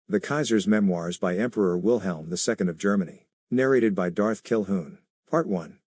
The Kaiser's Memoirs by Emperor Wilhelm II of Germany. Narrated by Darth Kilhoun. Part 1.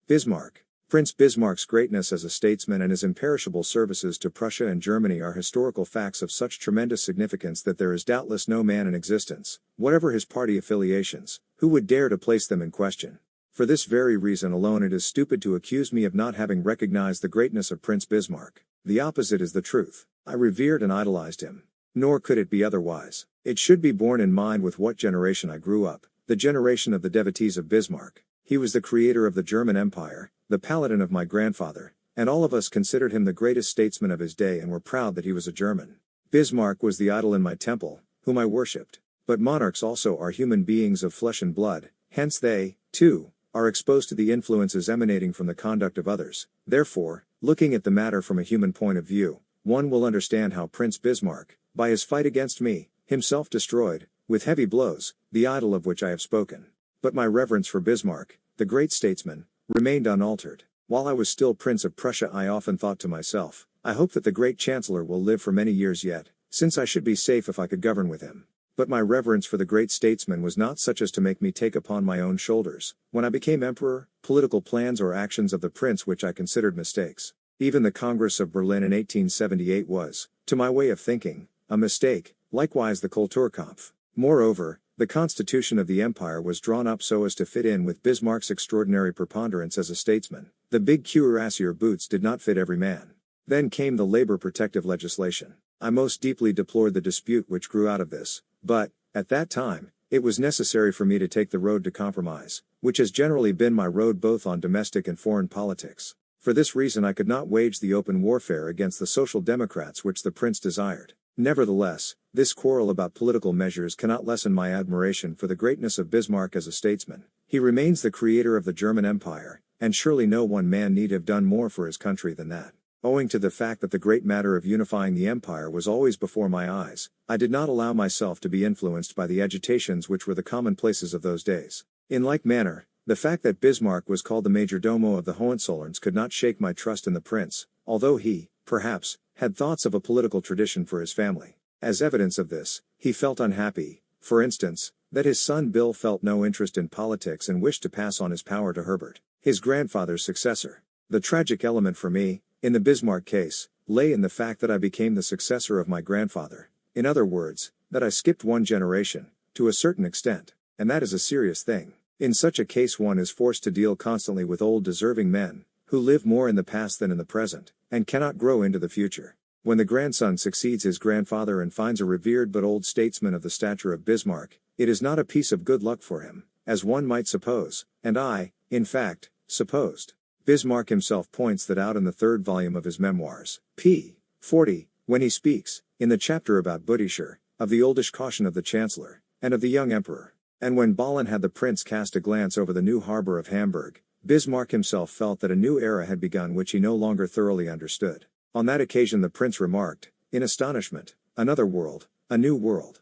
Bismarck. Prince Bismarck's greatness as a statesman and his imperishable services to Prussia and Germany are historical facts of such tremendous significance that there is doubtless no man in existence, whatever his party affiliations, who would dare to place them in question. For this very reason alone it is stupid to accuse me of not having recognized the greatness of Prince Bismarck. The opposite is the truth. I revered and idolized him. Nor could it be otherwise. It should be borne in mind with what generation I grew up, the generation of the devotees of Bismarck. He was the creator of the German Empire, the paladin of my grandfather, and all of us considered him the greatest statesman of his day and were proud that he was a German. Bismarck was the idol in my temple, whom I worshipped. But monarchs also are human beings of flesh and blood, hence they, too, are exposed to the influences emanating from the conduct of others. Therefore, looking at the matter from a human point of view, one will understand how Prince Bismarck, by his fight against me, himself destroyed, with heavy blows, the idol of which I have spoken. But my reverence for Bismarck, the great statesman, remained unaltered. While I was still Prince of Prussia I often thought to myself, I hope that the great Chancellor will live for many years yet, since I should be safe if I could govern with him. But my reverence for the great statesman was not such as to make me take upon my own shoulders, when I became emperor, political plans or actions of the prince which I considered mistakes. Even the Congress of Berlin in 1878 was, to my way of thinking, a mistake, likewise the Kulturkampf. Moreover, the constitution of the empire was drawn up so as to fit in with Bismarck's extraordinary preponderance as a statesman. The big cuirassier boots did not fit every man. Then came the labor protective legislation. I most deeply deplored the dispute which grew out of this, but, at that time, it was necessary for me to take the road to compromise, which has generally been my road both on domestic and foreign politics. For this reason I could not wage the open warfare against the Social Democrats which the prince desired. Nevertheless, this quarrel about political measures cannot lessen my admiration for the greatness of Bismarck as a statesman. He remains the creator of the German Empire, and surely no one man need have done more for his country than that. Owing to the fact that the great matter of unifying the empire was always before my eyes, I did not allow myself to be influenced by the agitations which were the commonplaces of those days. In like manner, the fact that Bismarck was called the major domo of the Hohenzollerns could not shake my trust in the prince, although he, perhaps, had thoughts of a political tradition for his family. As evidence of this, he felt unhappy, for instance, that his son Bill felt no interest in politics and wished to pass on his power to Herbert, his grandfather's successor. The tragic element for me, in the Bismarck case, lay in the fact that I became the successor of my grandfather. In other words, that I skipped one generation, to a certain extent, and that is a serious thing. In such a case one is forced to deal constantly with old deserving men, who live more in the past than in the present, and cannot grow into the future. When the grandson succeeds his grandfather and finds a revered but old statesman of the stature of Bismarck, it is not a piece of good luck for him, as one might suppose, and I, in fact, supposed. Bismarck himself points that out in the third volume of his Memoirs, p. 40, when he speaks, in the chapter about Boadicea, of the oldish caution of the Chancellor, and of the young emperor. And when Ballin had the prince cast a glance over the new harbor of Hamburg, Bismarck himself felt that a new era had begun which he no longer thoroughly understood. On that occasion the prince remarked, in astonishment, "Another world, a new world."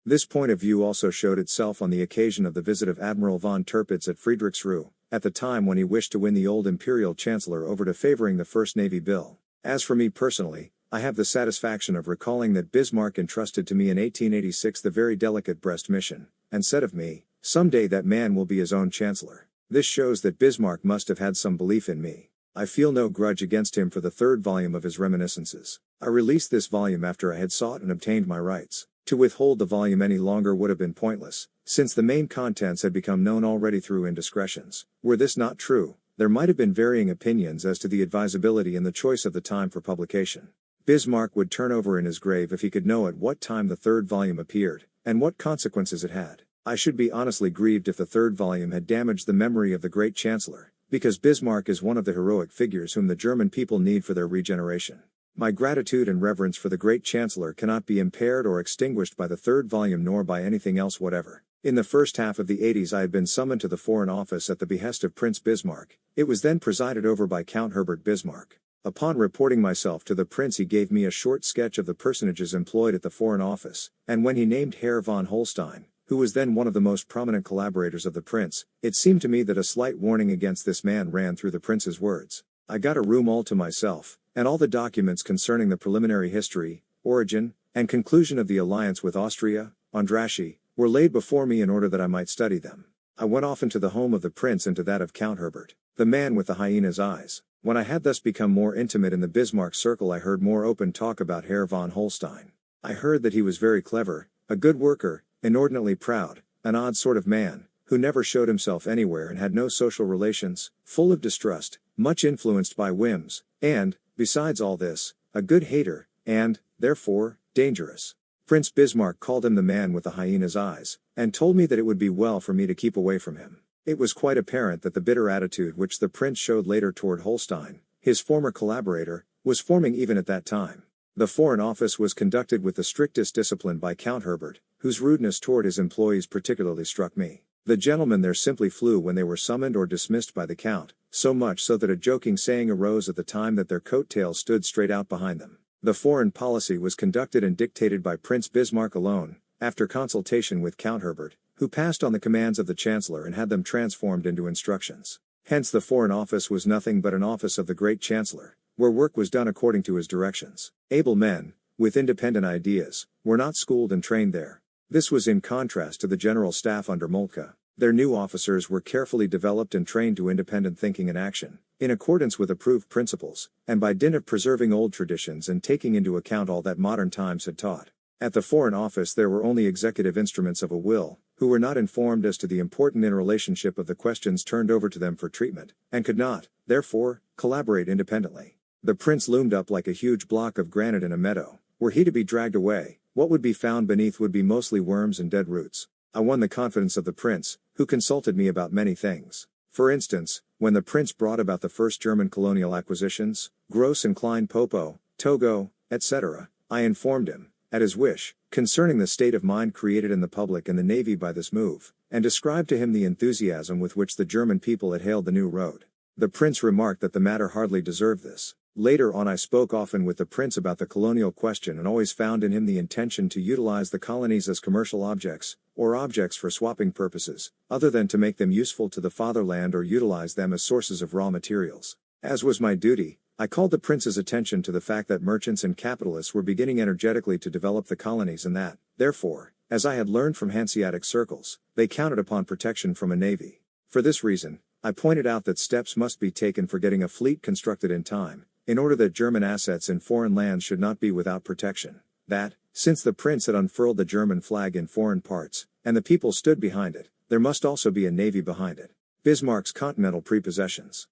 This point of view also showed itself on the occasion of the visit of Admiral von Tirpitz at Friedrichsruhe, at the time when he wished to win the old imperial chancellor over to favoring the First Navy Bill. As for me personally, I have the satisfaction of recalling that Bismarck entrusted to me in 1886 the very delicate Brest mission, and said of me, "Someday that man will be his own chancellor." This shows that Bismarck must have had some belief in me. I feel no grudge against him for the third volume of his reminiscences. I released this volume after I had sought and obtained my rights. To withhold the volume any longer would have been pointless, since the main contents had become known already through indiscretions. Were this not true, there might have been varying opinions as to the advisability and the choice of the time for publication. Bismarck would turn over in his grave if he could know at what time the third volume appeared, and what consequences it had. I should be honestly grieved if the third volume had damaged the memory of the great Chancellor, because Bismarck is one of the heroic figures whom the German people need for their regeneration. My gratitude and reverence for the great Chancellor cannot be impaired or extinguished by the third volume nor by anything else whatever. In the first half of the 80s I had been summoned to the Foreign Office at the behest of Prince Bismarck. It was then presided over by Count Herbert Bismarck. Upon reporting myself to the Prince he gave me a short sketch of the personages employed at the Foreign Office, and when he named Herr von Holstein, who was then one of the most prominent collaborators of the prince, it seemed to me that a slight warning against this man ran through the prince's words. I got a room all to myself, and all the documents concerning the preliminary history, origin, and conclusion of the alliance with Austria, Andrassy, were laid before me in order that I might study them. I went often to the home of the prince and to that of Count Herbert, the man with the hyena's eyes. When I had thus become more intimate in the Bismarck circle, I heard more open talk about Herr von Holstein. I heard that he was very clever, a good worker, inordinately proud, an odd sort of man, who never showed himself anywhere and had no social relations, full of distrust, much influenced by whims, and, besides all this, a good hater, and, therefore, dangerous. Prince Bismarck called him the man with the hyena's eyes, and told me that it would be well for me to keep away from him. It was quite apparent that the bitter attitude which the prince showed later toward Holstein, his former collaborator, was forming even at that time. The Foreign Office was conducted with the strictest discipline by Count Herbert, whose rudeness toward his employees particularly struck me. The gentlemen there simply flew when they were summoned or dismissed by the Count, so much so that a joking saying arose at the time that their coat-tails stood straight out behind them. The foreign policy was conducted and dictated by Prince Bismarck alone, after consultation with Count Herbert, who passed on the commands of the Chancellor and had them transformed into instructions. Hence the Foreign Office was nothing but an office of the great Chancellor, where work was done according to his directions. Able men, with independent ideas, were not schooled and trained there. This was in contrast to the General Staff under Moltke. Their new officers were carefully developed and trained to independent thinking and action, in accordance with approved principles, and by dint of preserving old traditions and taking into account all that modern times had taught. At the Foreign Office there were only executive instruments of a will, who were not informed as to the important interrelationship of the questions turned over to them for treatment, and could not, therefore, collaborate independently. The prince loomed up like a huge block of granite in a meadow. Were he to be dragged away, what would be found beneath would be mostly worms and dead roots. I won the confidence of the prince, who consulted me about many things. For instance, when the prince brought about the first German colonial acquisitions, Gross and Klein Popo, Togo, etc., I informed him, at his wish, concerning the state of mind created in the public and the navy by this move, and described to him the enthusiasm with which the German people had hailed the new road. The prince remarked that the matter hardly deserved this. Later on I spoke often with the prince about the colonial question and always found in him the intention to utilize the colonies as commercial objects, or objects for swapping purposes, other than to make them useful to the fatherland or utilize them as sources of raw materials. As was my duty, I called the prince's attention to the fact that merchants and capitalists were beginning energetically to develop the colonies and that, therefore, as I had learned from Hanseatic circles, they counted upon protection from a navy. For this reason, I pointed out that steps must be taken for getting a fleet constructed in time, in order that German assets in foreign lands should not be without protection. That, since the prince had unfurled the German flag in foreign parts, and the people stood behind it, there must also be a navy behind it. Bismarck's continental prepossessions.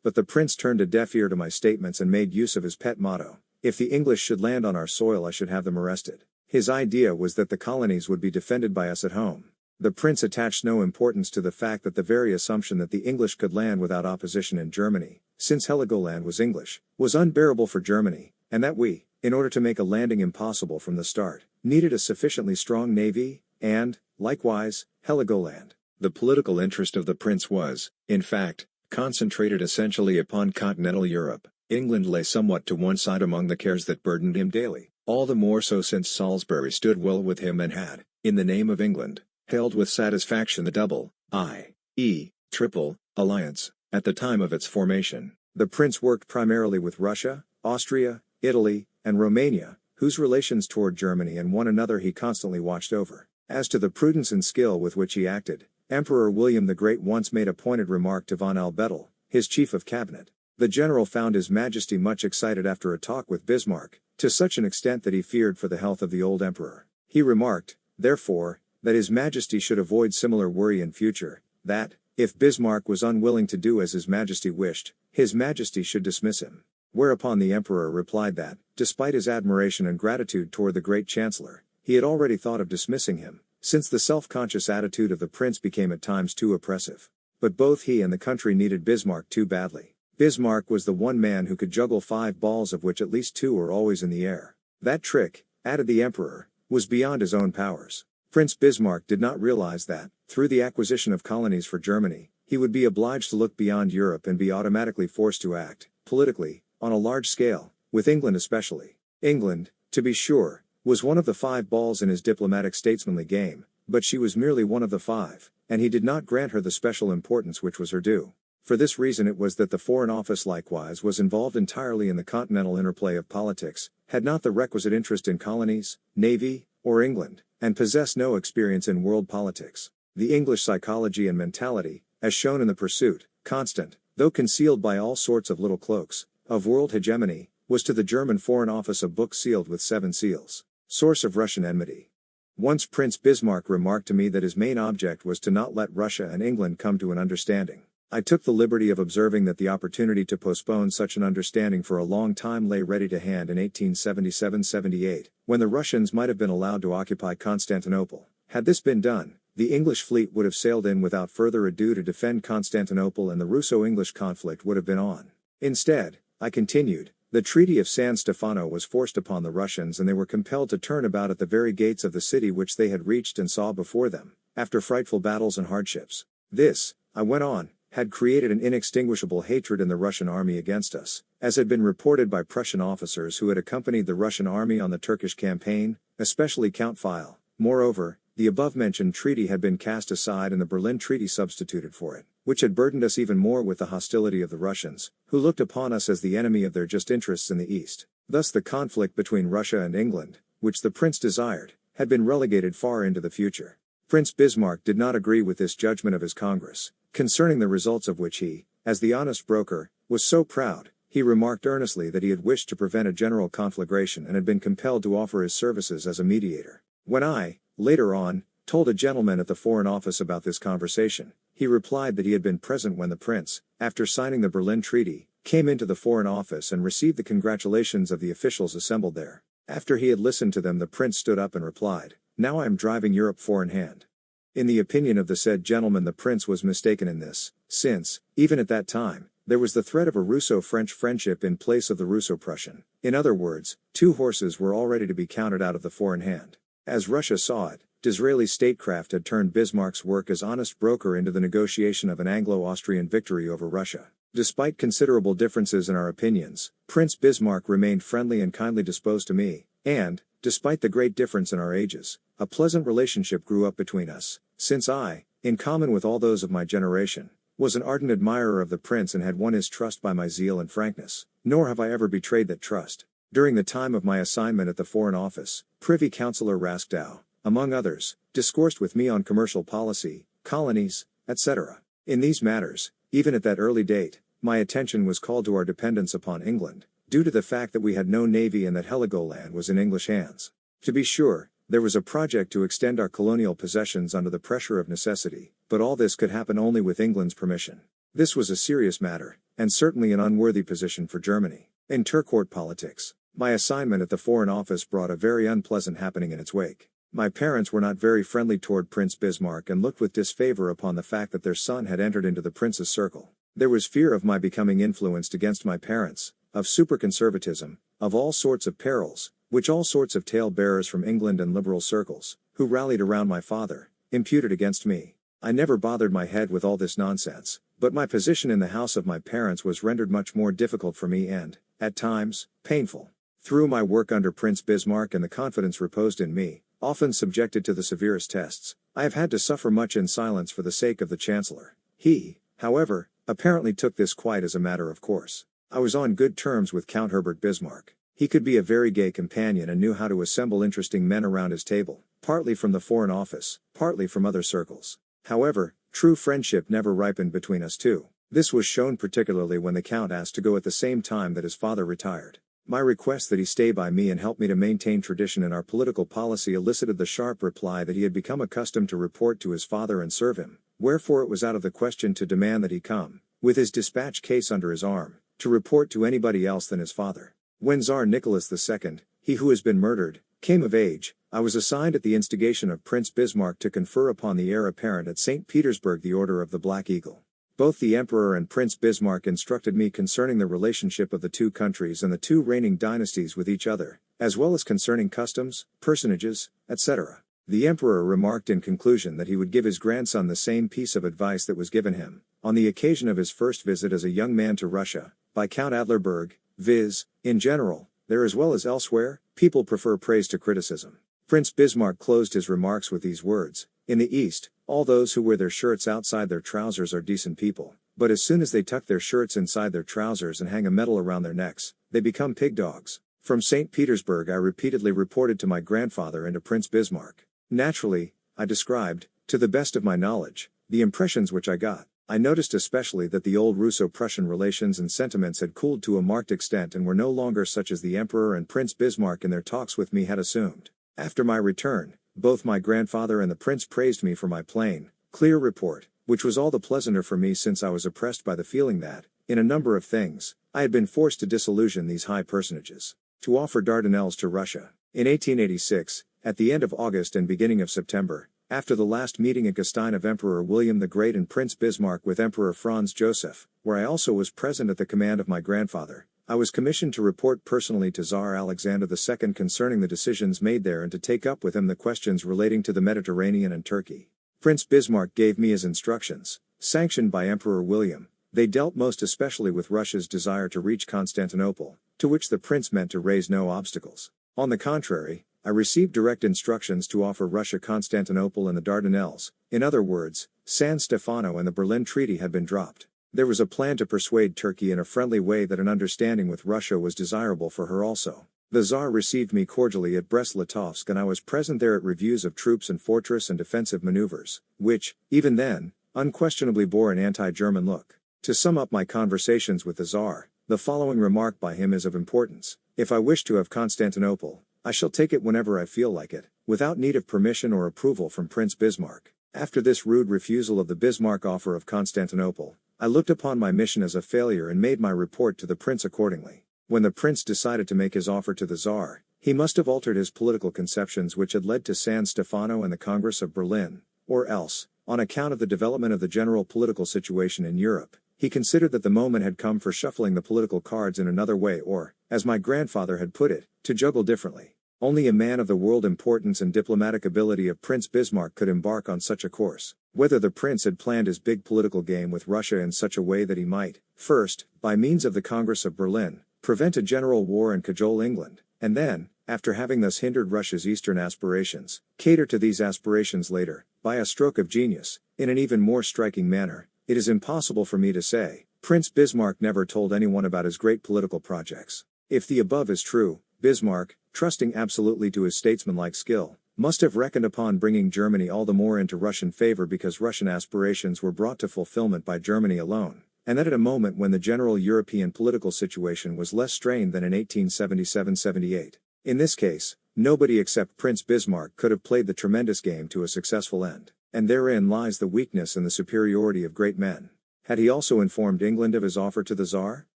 But the prince turned a deaf ear to my statements and made use of his pet motto: if the English should land on our soil, I should have them arrested. His idea was that the colonies would be defended by us at home. The prince attached no importance to the fact that the very assumption that the English could land without opposition in Germany, since Heligoland was English, was unbearable for Germany, and that we, in order to make a landing impossible from the start, needed a sufficiently strong navy, and, likewise, Heligoland. The political interest of the prince was, in fact, concentrated essentially upon continental Europe. England lay somewhat to one side among the cares that burdened him daily, all the more so since Salisbury stood well with him and had, in the name of England, held with satisfaction the double, i.e., triple, alliance, at the time of its formation. The prince worked primarily with Russia, Austria, Italy, and Romania, whose relations toward Germany and one another he constantly watched over. As to the prudence and skill with which he acted, Emperor William the Great once made a pointed remark to von Albettel, his chief of cabinet. The general found His Majesty much excited after a talk with Bismarck, to such an extent that he feared for the health of the old emperor. He remarked, therefore, that His Majesty should avoid similar worry in future, that, if Bismarck was unwilling to do as His Majesty wished, His Majesty should dismiss him. Whereupon the emperor replied that, despite his admiration and gratitude toward the great chancellor, he had already thought of dismissing him, since the self-conscious attitude of the prince became at times too oppressive. But both he and the country needed Bismarck too badly. Bismarck was the one man who could juggle 5 balls of which at least 2 were always in the air. That trick, added the emperor, was beyond his own powers. Prince Bismarck did not realize that, through the acquisition of colonies for Germany, he would be obliged to look beyond Europe and be automatically forced to act, politically, on a large scale, with England especially. England, to be sure, was one of the 5 balls in his diplomatic statesmanly game, but she was merely one of the 5, and he did not grant her the special importance which was her due. For this reason it was that the Foreign Office likewise was involved entirely in the continental interplay of politics, had not the requisite interest in colonies, navy, or England, and possess no experience in world politics. The English psychology and mentality, as shown in the pursuit, constant, though concealed by all sorts of little cloaks, of world hegemony, was to the German Foreign Office a book sealed with 7 seals. Source of Russian enmity. Once Prince Bismarck remarked to me that his main object was to not let Russia and England come to an understanding. I took the liberty of observing that the opportunity to postpone such an understanding for a long time lay ready to hand in 1877-78, when the Russians might have been allowed to occupy Constantinople. Had this been done, the English fleet would have sailed in without further ado to defend Constantinople and the Russo-English conflict would have been on. Instead, I continued, the Treaty of San Stefano was forced upon the Russians and they were compelled to turn about at the very gates of the city which they had reached and saw before them, after frightful battles and hardships. This, I went on, had created an inextinguishable hatred in the Russian army against us, as had been reported by Prussian officers who had accompanied the Russian army on the Turkish campaign, especially Count File. Moreover, the above-mentioned treaty had been cast aside and the Berlin Treaty substituted for it, which had burdened us even more with the hostility of the Russians, who looked upon us as the enemy of their just interests in the East. Thus the conflict between Russia and England, which the Prince desired, had been relegated far into the future. Prince Bismarck did not agree with this judgment of his Congress, concerning the results of which he, as the honest broker, was so proud. He remarked earnestly that he had wished to prevent a general conflagration and had been compelled to offer his services as a mediator. When I, later on, told a gentleman at the Foreign Office about this conversation, he replied that he had been present when the Prince, after signing the Berlin Treaty, came into the Foreign Office and received the congratulations of the officials assembled there. After he had listened to them, the Prince stood up and replied, "Now I am driving Europe four in hand." In the opinion of the said gentleman, the Prince was mistaken in this, since, even at that time, there was the threat of a Russo-French friendship in place of the Russo-Prussian. In other words, 2 horses were already to be counted out of the four in hand. As Russia saw it, Disraeli statecraft had turned Bismarck's work as honest broker into the negotiation of an Anglo-Austrian victory over Russia. Despite considerable differences in our opinions, Prince Bismarck remained friendly and kindly disposed to me, and, despite the great difference in our ages, a pleasant relationship grew up between us, since I, in common with all those of my generation, was an ardent admirer of the Prince and had won his trust by my zeal and frankness, nor have I ever betrayed that trust. During the time of my assignment at the Foreign Office, Privy Councillor Raskdow, among others, discoursed with me on commercial policy, colonies, etc. In these matters, even at that early date, my attention was called to our dependence upon England, due to the fact that we had no navy and that Heligoland was in English hands. To be sure, there was a project to extend our colonial possessions under the pressure of necessity, but all this could happen only with England's permission. This was a serious matter, and certainly an unworthy position for Germany. In Turcourt politics, my assignment at the Foreign Office brought a very unpleasant happening in its wake. My parents were not very friendly toward Prince Bismarck and looked with disfavor upon the fact that their son had entered into the prince's circle. There was fear of my becoming influenced against my parents, of superconservatism, of all sorts of perils, which all sorts of tale-bearers from England and liberal circles, who rallied around my father, imputed against me. I never bothered my head with all this nonsense, but my position in the house of my parents was rendered much more difficult for me and, at times, painful. Through my work under Prince Bismarck and the confidence reposed in me, often subjected to the severest tests, I have had to suffer much in silence for the sake of the Chancellor. He, however, apparently took this quite as a matter of course. I was on good terms with Count Herbert Bismarck. He could be a very gay companion and knew how to assemble interesting men around his table, partly from the Foreign Office, partly from other circles. However, true friendship never ripened between us two. This was shown particularly when the Count asked to go at the same time that his father retired. My request that he stay by me and help me to maintain tradition in our political policy elicited the sharp reply that he had become accustomed to report to his father and serve him, wherefore it was out of the question to demand that he come, with his dispatch case under his arm, to report to anybody else than his father. When Tsar Nicholas II, he who has been murdered, came of age, I was assigned at the instigation of Prince Bismarck to confer upon the heir apparent at St. Petersburg the Order of the Black Eagle. Both the Emperor and Prince Bismarck instructed me concerning the relationship of the two countries and the two reigning dynasties with each other, as well as concerning customs, personages, etc. The Emperor remarked in conclusion that he would give his grandson the same piece of advice that was given him, on the occasion of his first visit as a young man to Russia, by Count Adlerberg, viz., in general, there as well as elsewhere, people prefer praise to criticism. Prince Bismarck closed his remarks with these words: "In the East, all those who wear their shirts outside their trousers are decent people, but as soon as they tuck their shirts inside their trousers and hang a medal around their necks, they become pig dogs." From St. Petersburg I repeatedly reported to my grandfather and to Prince Bismarck. Naturally, I described, to the best of my knowledge, the impressions which I got. I noticed especially that the old Russo-Prussian relations and sentiments had cooled to a marked extent and were no longer such as the Emperor and Prince Bismarck in their talks with me had assumed. After my return, both my grandfather and the Prince praised me for my plain, clear report, which was all the pleasanter for me since I was oppressed by the feeling that, in a number of things, I had been forced to disillusion these high personages. To offer Dardanelles to Russia. In 1886, at the end of August and beginning of September, after the last meeting at Gastein of Emperor William the Great and Prince Bismarck with Emperor Franz Joseph, where I also was present at the command of my grandfather, I was commissioned to report personally to Tsar Alexander II concerning the decisions made there and to take up with him the questions relating to the Mediterranean and Turkey. Prince Bismarck gave me his instructions, sanctioned by Emperor William. They dealt most especially with Russia's desire to reach Constantinople, to which the prince meant to raise no obstacles. On the contrary, I received direct instructions to offer Russia Constantinople and the Dardanelles. In other words, San Stefano and the Berlin Treaty had been dropped. There was a plan to persuade Turkey in a friendly way that an understanding with Russia was desirable for her also. The Tsar received me cordially at Brest-Litovsk and I was present there at reviews of troops and fortress and defensive maneuvers, which, even then, unquestionably bore an anti-German look. To sum up my conversations with the Tsar, the following remark by him is of importance. If I wish to have Constantinople, I shall take it whenever I feel like it, without need of permission or approval from Prince Bismarck. After this rude refusal of the Bismarck offer of Constantinople, I looked upon my mission as a failure and made my report to the prince accordingly. When the prince decided to make his offer to the Tsar, he must have altered his political conceptions which had led to San Stefano and the Congress of Berlin, or else, on account of the development of the general political situation in Europe, he considered that the moment had come for shuffling the political cards in another way or, as my grandfather had put it, to juggle differently. Only a man of the world importance and diplomatic ability of Prince Bismarck could embark on such a course. Whether the prince had planned his big political game with Russia in such a way that he might, first, by means of the Congress of Berlin, prevent a general war and cajole England, and then, after having thus hindered Russia's eastern aspirations, cater to these aspirations later, by a stroke of genius, in an even more striking manner, it is impossible for me to say. Prince Bismarck never told anyone about his great political projects. If the above is true, Bismarck, trusting absolutely to his statesmanlike skill, must have reckoned upon bringing Germany all the more into Russian favor because Russian aspirations were brought to fulfillment by Germany alone, and that at a moment when the general European political situation was less strained than in 1877-78. In this case, nobody except Prince Bismarck could have played the tremendous game to a successful end, and therein lies the weakness and the superiority of great men. Had he also informed England of his offer to the Tsar?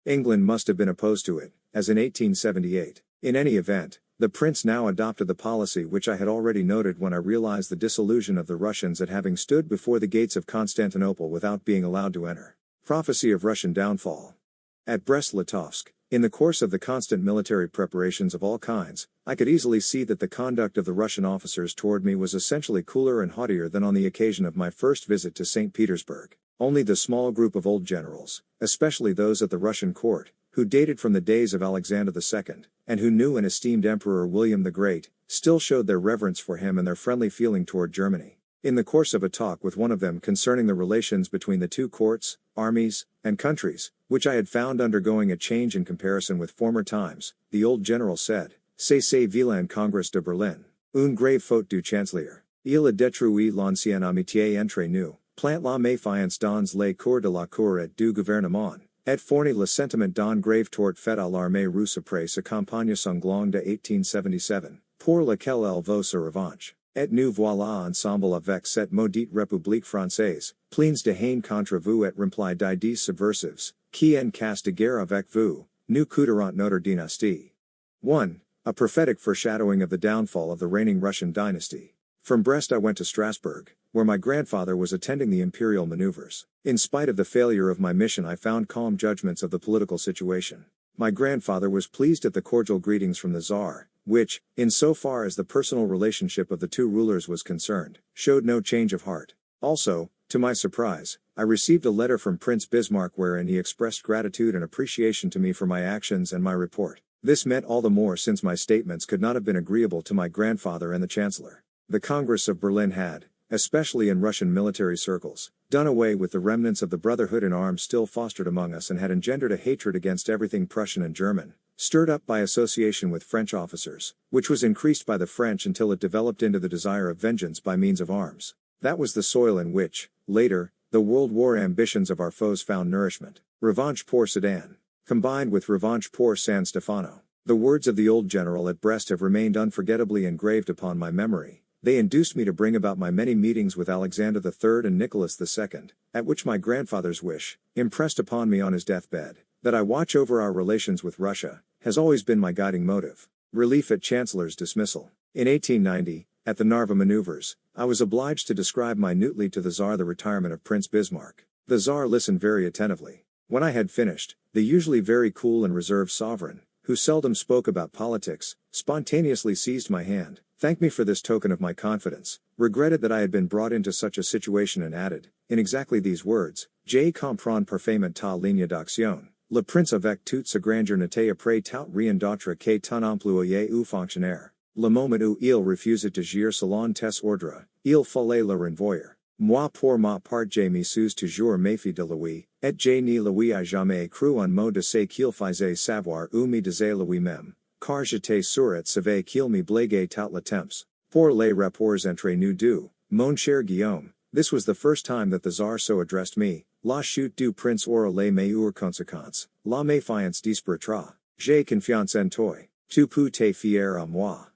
England must have been opposed to it, as in 1878. In any event, the prince now adopted the policy which I had already noted when I realized the disillusion of the Russians at having stood before the gates of Constantinople without being allowed to enter. Prophecy of Russian downfall. At Brest-Litovsk, in the course of the constant military preparations of all kinds, I could easily see that the conduct of the Russian officers toward me was essentially cooler and haughtier than on the occasion of my first visit to St. Petersburg. Only the small group of old generals, especially those at the Russian court, who dated from the days of Alexander II, and who knew and esteemed Emperor William the Great, still showed their reverence for him and their friendly feeling toward Germany. In the course of a talk with one of them concerning the relations between the two courts, armies, and countries, which I had found undergoing a change in comparison with former times, the old general said, "C'est vilain Congrès de Berlin, une grave faute du chancelier. Il a détruit l'ancienne amitié entre nous, plant la méfiance dans les cours de la cour et du gouvernement, et fournit le sentiment d'un grave tort fait à l'armée russe après sa campagne sanglante de 1877, pour laquelle elle veut se revanche. Et nous voilà ensemble avec cette maudite République française, pleins de haine contre vous et remplis d'idées subversives, qui en cas de guerre avec vous, nous coûteront notre dynastie." 1. A prophetic foreshadowing of the downfall of the reigning Russian dynasty. From Brest I went to Strasbourg, where my grandfather was attending the imperial maneuvers. In spite of the failure of my mission, I found calm judgments of the political situation. My grandfather was pleased at the cordial greetings from the Tsar, which, in so far as the personal relationship of the two rulers was concerned, showed no change of heart. Also, to my surprise, I received a letter from Prince Bismarck wherein he expressed gratitude and appreciation to me for my actions and my report. This meant all the more since my statements could not have been agreeable to my grandfather and the Chancellor. The Congress of Berlin had, especially in Russian military circles, done away with the remnants of the brotherhood in arms still fostered among us and had engendered a hatred against everything Prussian and German, stirred up by association with French officers, which was increased by the French until it developed into the desire of vengeance by means of arms. That was the soil in which, later, the World War ambitions of our foes found nourishment. Revanche pour Sedan, combined with Revanche pour San Stefano. The words of the old general at Brest have remained unforgettably engraved upon my memory. They induced me to bring about my many meetings with Alexander III and Nicholas II, at which my grandfather's wish, impressed upon me on his deathbed, that I watch over our relations with Russia, has always been my guiding motive. Relief at Chancellor's dismissal. In 1890, at the Narva maneuvers, I was obliged to describe minutely to the Tsar the retirement of Prince Bismarck. The Tsar listened very attentively. When I had finished, the usually very cool and reserved sovereign, who seldom spoke about politics, spontaneously seized my hand, thanked me for this token of my confidence, regretted that I had been brought into such a situation and added, in exactly these words, Je comprends parfaitement ta ligne d'action. Le prince avec toute sa grandeur n'était après tout rien d'autre que ton employé ou fonctionnaire. Le moment où il refusait d'agir selon tes ordres, il fallait le renvoyer. Moi pour ma part je me suis toujours méfié de lui, et je ne lui ai jamais cru un mot de ce qu'il faisait savoir ou me disait lui-même, car j'étais sûr et savais qu'il me blaguait tout le temps. Pour les rapports entre nous deux, mon cher Guillaume, this was the first time that the Tsar so addressed me. La chute du prince aura les meilleures conséquences. La méfiance disparaîtra. J'ai confiance en toi. Tu peux te fier à moi.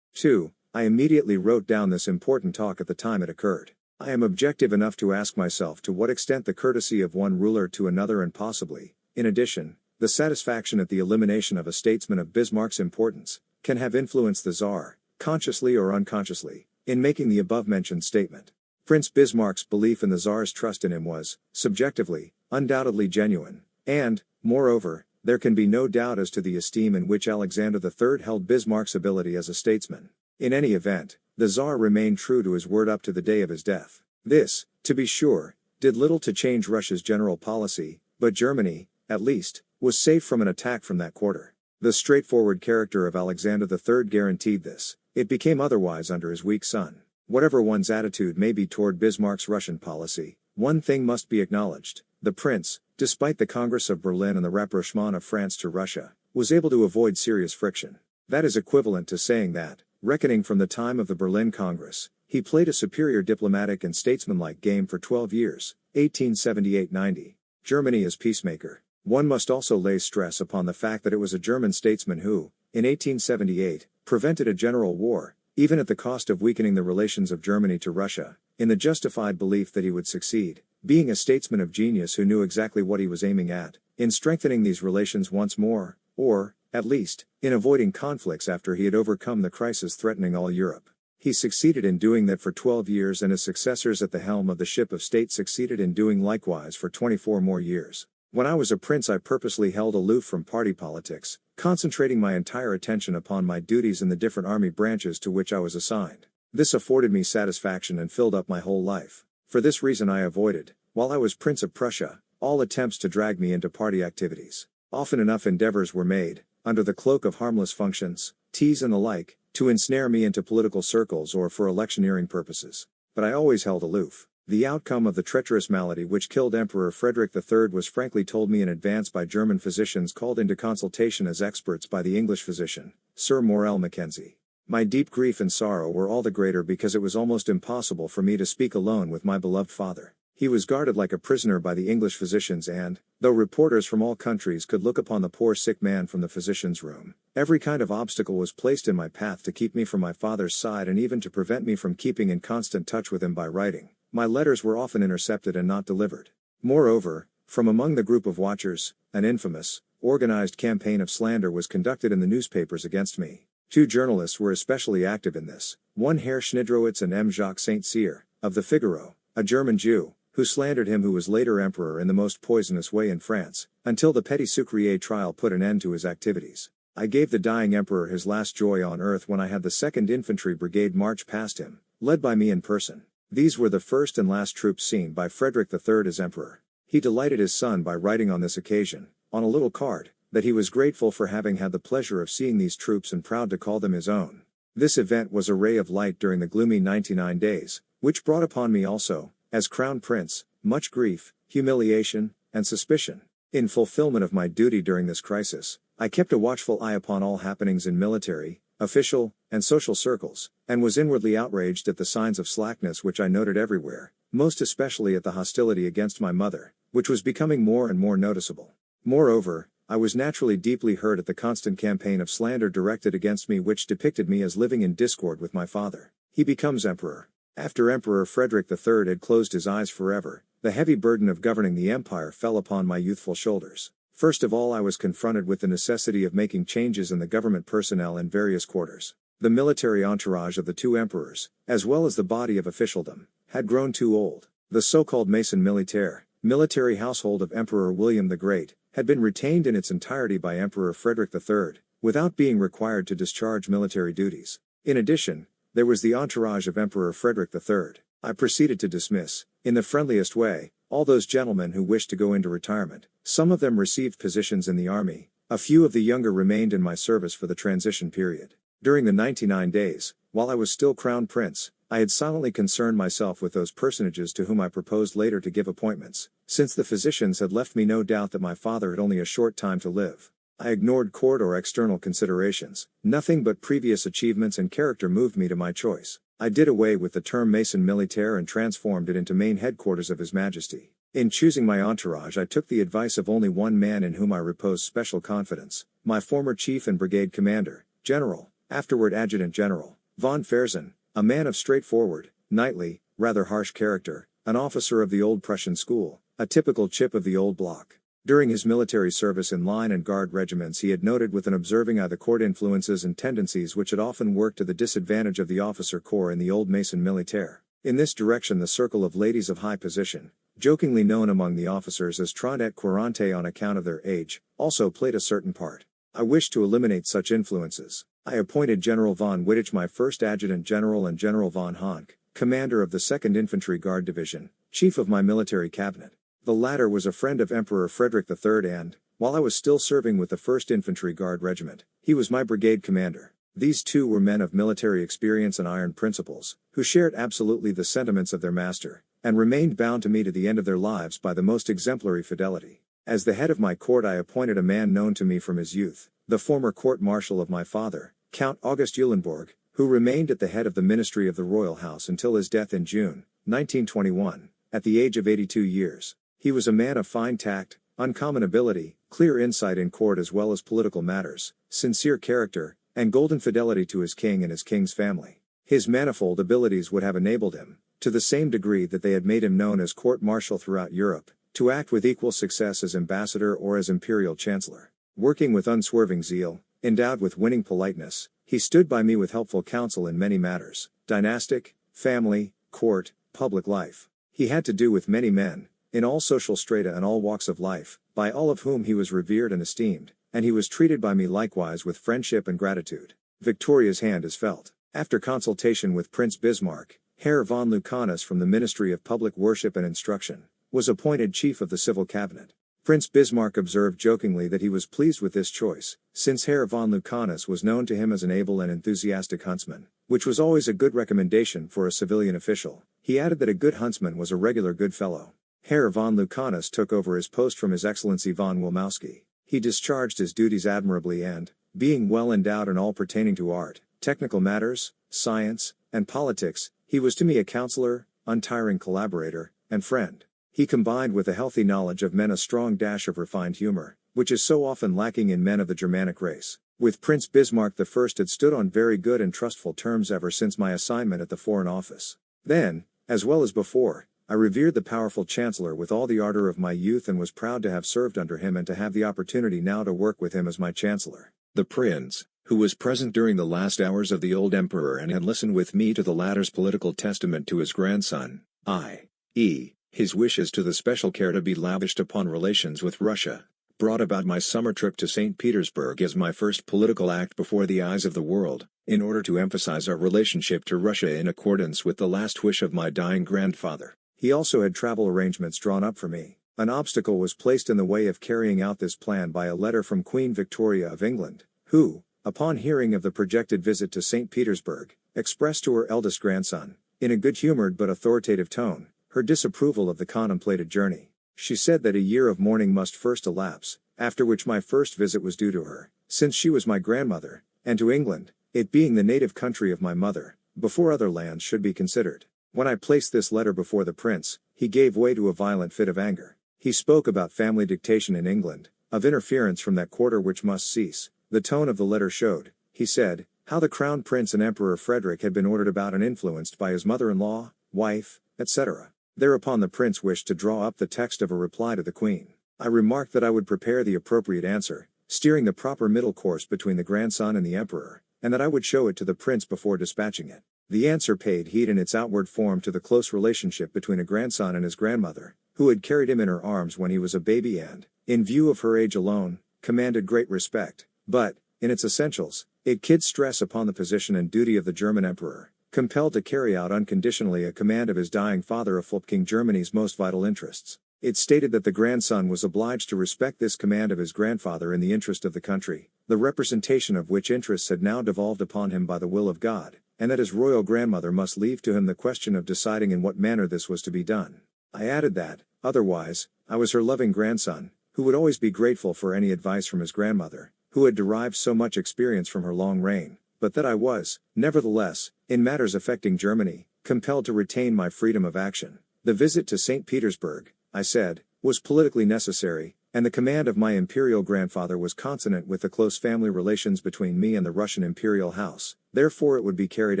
2. I immediately wrote down this important talk at the time it occurred. I am objective enough to ask myself to what extent the courtesy of one ruler to another and possibly, in addition, the satisfaction at the elimination of a statesman of Bismarck's importance, can have influenced the Tsar, consciously or unconsciously, in making the above-mentioned statement. Prince Bismarck's belief in the Tsar's trust in him was, subjectively, undoubtedly genuine, and, moreover, there can be no doubt as to the esteem in which Alexander III held Bismarck's ability as a statesman. In any event, the Tsar remained true to his word up to the day of his death. This, to be sure, did little to change Russia's general policy, but Germany, at least, was safe from an attack from that quarter. The straightforward character of Alexander III guaranteed this. It became otherwise under his weak son. Whatever one's attitude may be toward Bismarck's Russian policy, one thing must be acknowledged: the prince, despite the Congress of Berlin and the rapprochement of France to Russia, was able to avoid serious friction. That is equivalent to saying that, reckoning from the time of the Berlin Congress, he played a superior diplomatic and statesmanlike game for 12 years, 1878-90. Germany as peacemaker. One must also lay stress upon the fact that it was a German statesman who, in 1878, prevented a general war, even at the cost of weakening the relations of Germany to Russia, in the justified belief that he would succeed, being a statesman of genius who knew exactly what he was aiming at, in strengthening these relations once more, or, at least, in avoiding conflicts after he had overcome the crisis threatening all Europe. He succeeded in doing that for 12 years, and his successors at the helm of the ship of state succeeded in doing likewise for 24 more years. When I was a prince, I purposely held aloof from party politics, concentrating my entire attention upon my duties in the different army branches to which I was assigned. This afforded me satisfaction and filled up my whole life. For this reason I avoided, while I was Prince of Prussia, all attempts to drag me into party activities. Often enough endeavors were made, under the cloak of harmless functions, teas and the like, to ensnare me into political circles or for electioneering purposes. But I always held aloof. The outcome of the treacherous malady which killed Emperor Frederick III was frankly told me in advance by German physicians called into consultation as experts by the English physician, Sir Morel Mackenzie. My deep grief and sorrow were all the greater because it was almost impossible for me to speak alone with my beloved father. He was guarded like a prisoner by the English physicians and, though reporters from all countries could look upon the poor sick man from the physician's room, every kind of obstacle was placed in my path to keep me from my father's side and even to prevent me from keeping in constant touch with him by writing. My letters were often intercepted and not delivered. Moreover, from among the group of watchers, an infamous, organized campaign of slander was conducted in the newspapers against me. Two journalists were especially active in this, one Herr Schnidrowitz and M. Jacques Saint-Cyr, of the Figaro, a German Jew, who slandered him who was later emperor in the most poisonous way in France, until the Petit Sucrier trial put an end to his activities. I gave the dying emperor his last joy on earth when I had the 2nd Infantry Brigade march past him, led by me in person. These were the first and last troops seen by Frederick III as emperor. He delighted his son by writing on this occasion, on a little card, that he was grateful for having had the pleasure of seeing these troops and proud to call them his own. This event was a ray of light during the gloomy 99 days, which brought upon me also, as Crown Prince, much grief, humiliation, and suspicion. In fulfillment of my duty during this crisis, I kept a watchful eye upon all happenings in military, official, and social circles, and was inwardly outraged at the signs of slackness which I noted everywhere, most especially at the hostility against my mother, which was becoming more and more noticeable. Moreover, I was naturally deeply hurt at the constant campaign of slander directed against me which depicted me as living in discord with my father. He becomes emperor. After Emperor Frederick III had closed his eyes forever, the heavy burden of governing the empire fell upon my youthful shoulders. First of all, I was confronted with the necessity of making changes in the government personnel in various quarters. The military entourage of the two emperors, as well as the body of officialdom, had grown too old. The so-called maison militaire, military household of Emperor William the Great, had been retained in its entirety by Emperor Frederick III, without being required to discharge military duties. In addition, there was the entourage of Emperor Frederick III. I proceeded to dismiss, in the friendliest way, all those gentlemen who wished to go into retirement. Some of them received positions in the army, a few of the younger remained in my service for the transition period. During the 99 days, while I was still crown prince, I had silently concerned myself with those personages to whom I proposed later to give appointments, since the physicians had left me no doubt that my father had only a short time to live. I ignored court or external considerations. Nothing but previous achievements and character moved me to my choice. I did away with the term maison militaire and transformed it into main headquarters of His Majesty. In choosing my entourage, I took the advice of only one man in whom I reposed special confidence, my former chief and brigade commander, General, afterward Adjutant General, von Fersen, a man of straightforward, knightly, rather harsh character, an officer of the old Prussian school, a typical chip of the old block. During his military service in line and guard regiments, he had noted with an observing eye the court influences and tendencies which had often worked to the disadvantage of the officer corps in the old maison militaire. In this direction, the circle of ladies of high position, jokingly known among the officers as trente et quarante on account of their age, also played a certain part. I wished to eliminate such influences. I appointed General von Wittich my first adjutant general and General von Honk, commander of the 2nd Infantry Guard Division, chief of my military cabinet. The latter was a friend of Emperor Frederick III and, while I was still serving with the 1st Infantry Guard Regiment, he was my brigade commander. These two were men of military experience and iron principles, who shared absolutely the sentiments of their master, and remained bound to me to the end of their lives by the most exemplary fidelity. As the head of my court, I appointed a man known to me from his youth, the former court-martial of my father, Count August Eulenburg, who remained at the head of the Ministry of the Royal House until his death in June, 1921, at the age of 82 years. He was a man of fine tact, uncommon ability, clear insight in court as well as political matters, sincere character, and golden fidelity to his king and his king's family. His manifold abilities would have enabled him, to the same degree that they had made him known as court-martial throughout Europe, to act with equal success as ambassador or as imperial chancellor. Working with unswerving zeal, endowed with winning politeness, he stood by me with helpful counsel in many matters, dynastic, family, court, public life. He had to do with many men, in all social strata and all walks of life, by all of whom he was revered and esteemed, and he was treated by me likewise with friendship and gratitude. Victoria's hand is felt. After consultation with Prince Bismarck, Herr von Lucanus from the Ministry of Public Worship and Instruction, was appointed chief of the civil cabinet. Prince Bismarck observed jokingly that he was pleased with this choice, since Herr von Lucanus was known to him as an able and enthusiastic huntsman, which was always a good recommendation for a civilian official. He added that a good huntsman was a regular good fellow. Herr von Lucanus took over his post from His Excellency von Wilmowski. He discharged his duties admirably and, being well endowed in all pertaining to art, technical matters, science, and politics, he was to me a counselor, untiring collaborator, and friend. He combined with a healthy knowledge of men a strong dash of refined humor, which is so often lacking in men of the Germanic race. With Prince Bismarck I had stood on very good and trustful terms ever since my assignment at the Foreign Office. Then, as well as before, I revered the powerful Chancellor with all the ardor of my youth and was proud to have served under him and to have the opportunity now to work with him as my Chancellor. The Prince, who was present during the last hours of the old Emperor and had listened with me to the latter's political testament to his grandson, i.e., his wishes to the special care to be lavished upon relations with Russia, brought about my summer trip to St. Petersburg as my first political act before the eyes of the world, in order to emphasize our relationship to Russia in accordance with the last wish of my dying grandfather. He also had travel arrangements drawn up for me. An obstacle was placed in the way of carrying out this plan by a letter from Queen Victoria of England, who, upon hearing of the projected visit to St. Petersburg, expressed to her eldest grandson, in a good-humored but authoritative tone, her disapproval of the contemplated journey. She said that a year of mourning must first elapse, after which my first visit was due to her, since she was my grandmother, and to England, it being the native country of my mother, before other lands should be considered. When I placed this letter before the prince, he gave way to a violent fit of anger. He spoke about family dictation in England, of interference from that quarter which must cease. The tone of the letter showed, he said, how the Crown Prince and Emperor Frederick had been ordered about and influenced by his mother-in-law, wife, etc. Thereupon the prince wished to draw up the text of a reply to the Queen. I remarked that I would prepare the appropriate answer, steering the proper middle course between the grandson and the emperor, and that I would show it to the prince before dispatching it. The answer paid heed in its outward form to the close relationship between a grandson and his grandmother, who had carried him in her arms when he was a baby and, in view of her age alone, commanded great respect, but, in its essentials, it laid stress upon the position and duty of the German emperor, compelled to carry out unconditionally a command of his dying father of King Germany's most vital interests. It stated that the grandson was obliged to respect this command of his grandfather in the interest of the country, the representation of which interests had now devolved upon him by the will of God, and that his royal grandmother must leave to him the question of deciding in what manner this was to be done. I added that, otherwise, I was her loving grandson, who would always be grateful for any advice from his grandmother, who had derived so much experience from her long reign, but that I was, nevertheless, in matters affecting Germany, compelled to retain my freedom of action. The visit to St. Petersburg, I said, was politically necessary, and the command of my imperial grandfather was consonant with the close family relations between me and the Russian imperial house, therefore it would be carried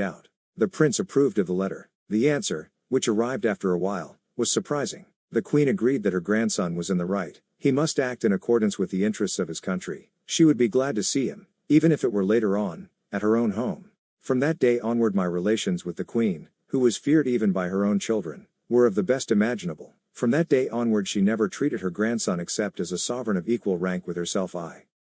out. The prince approved of the letter. The answer, which arrived after a while, was surprising. The Queen agreed that her grandson was in the right. He must act in accordance with the interests of his country. She would be glad to see him, even if it were later on, at her own home. From that day onward my relations with the Queen, who was feared even by her own children, were of the best imaginable. From that day onward she never treated her grandson except as a sovereign of equal rank with herself.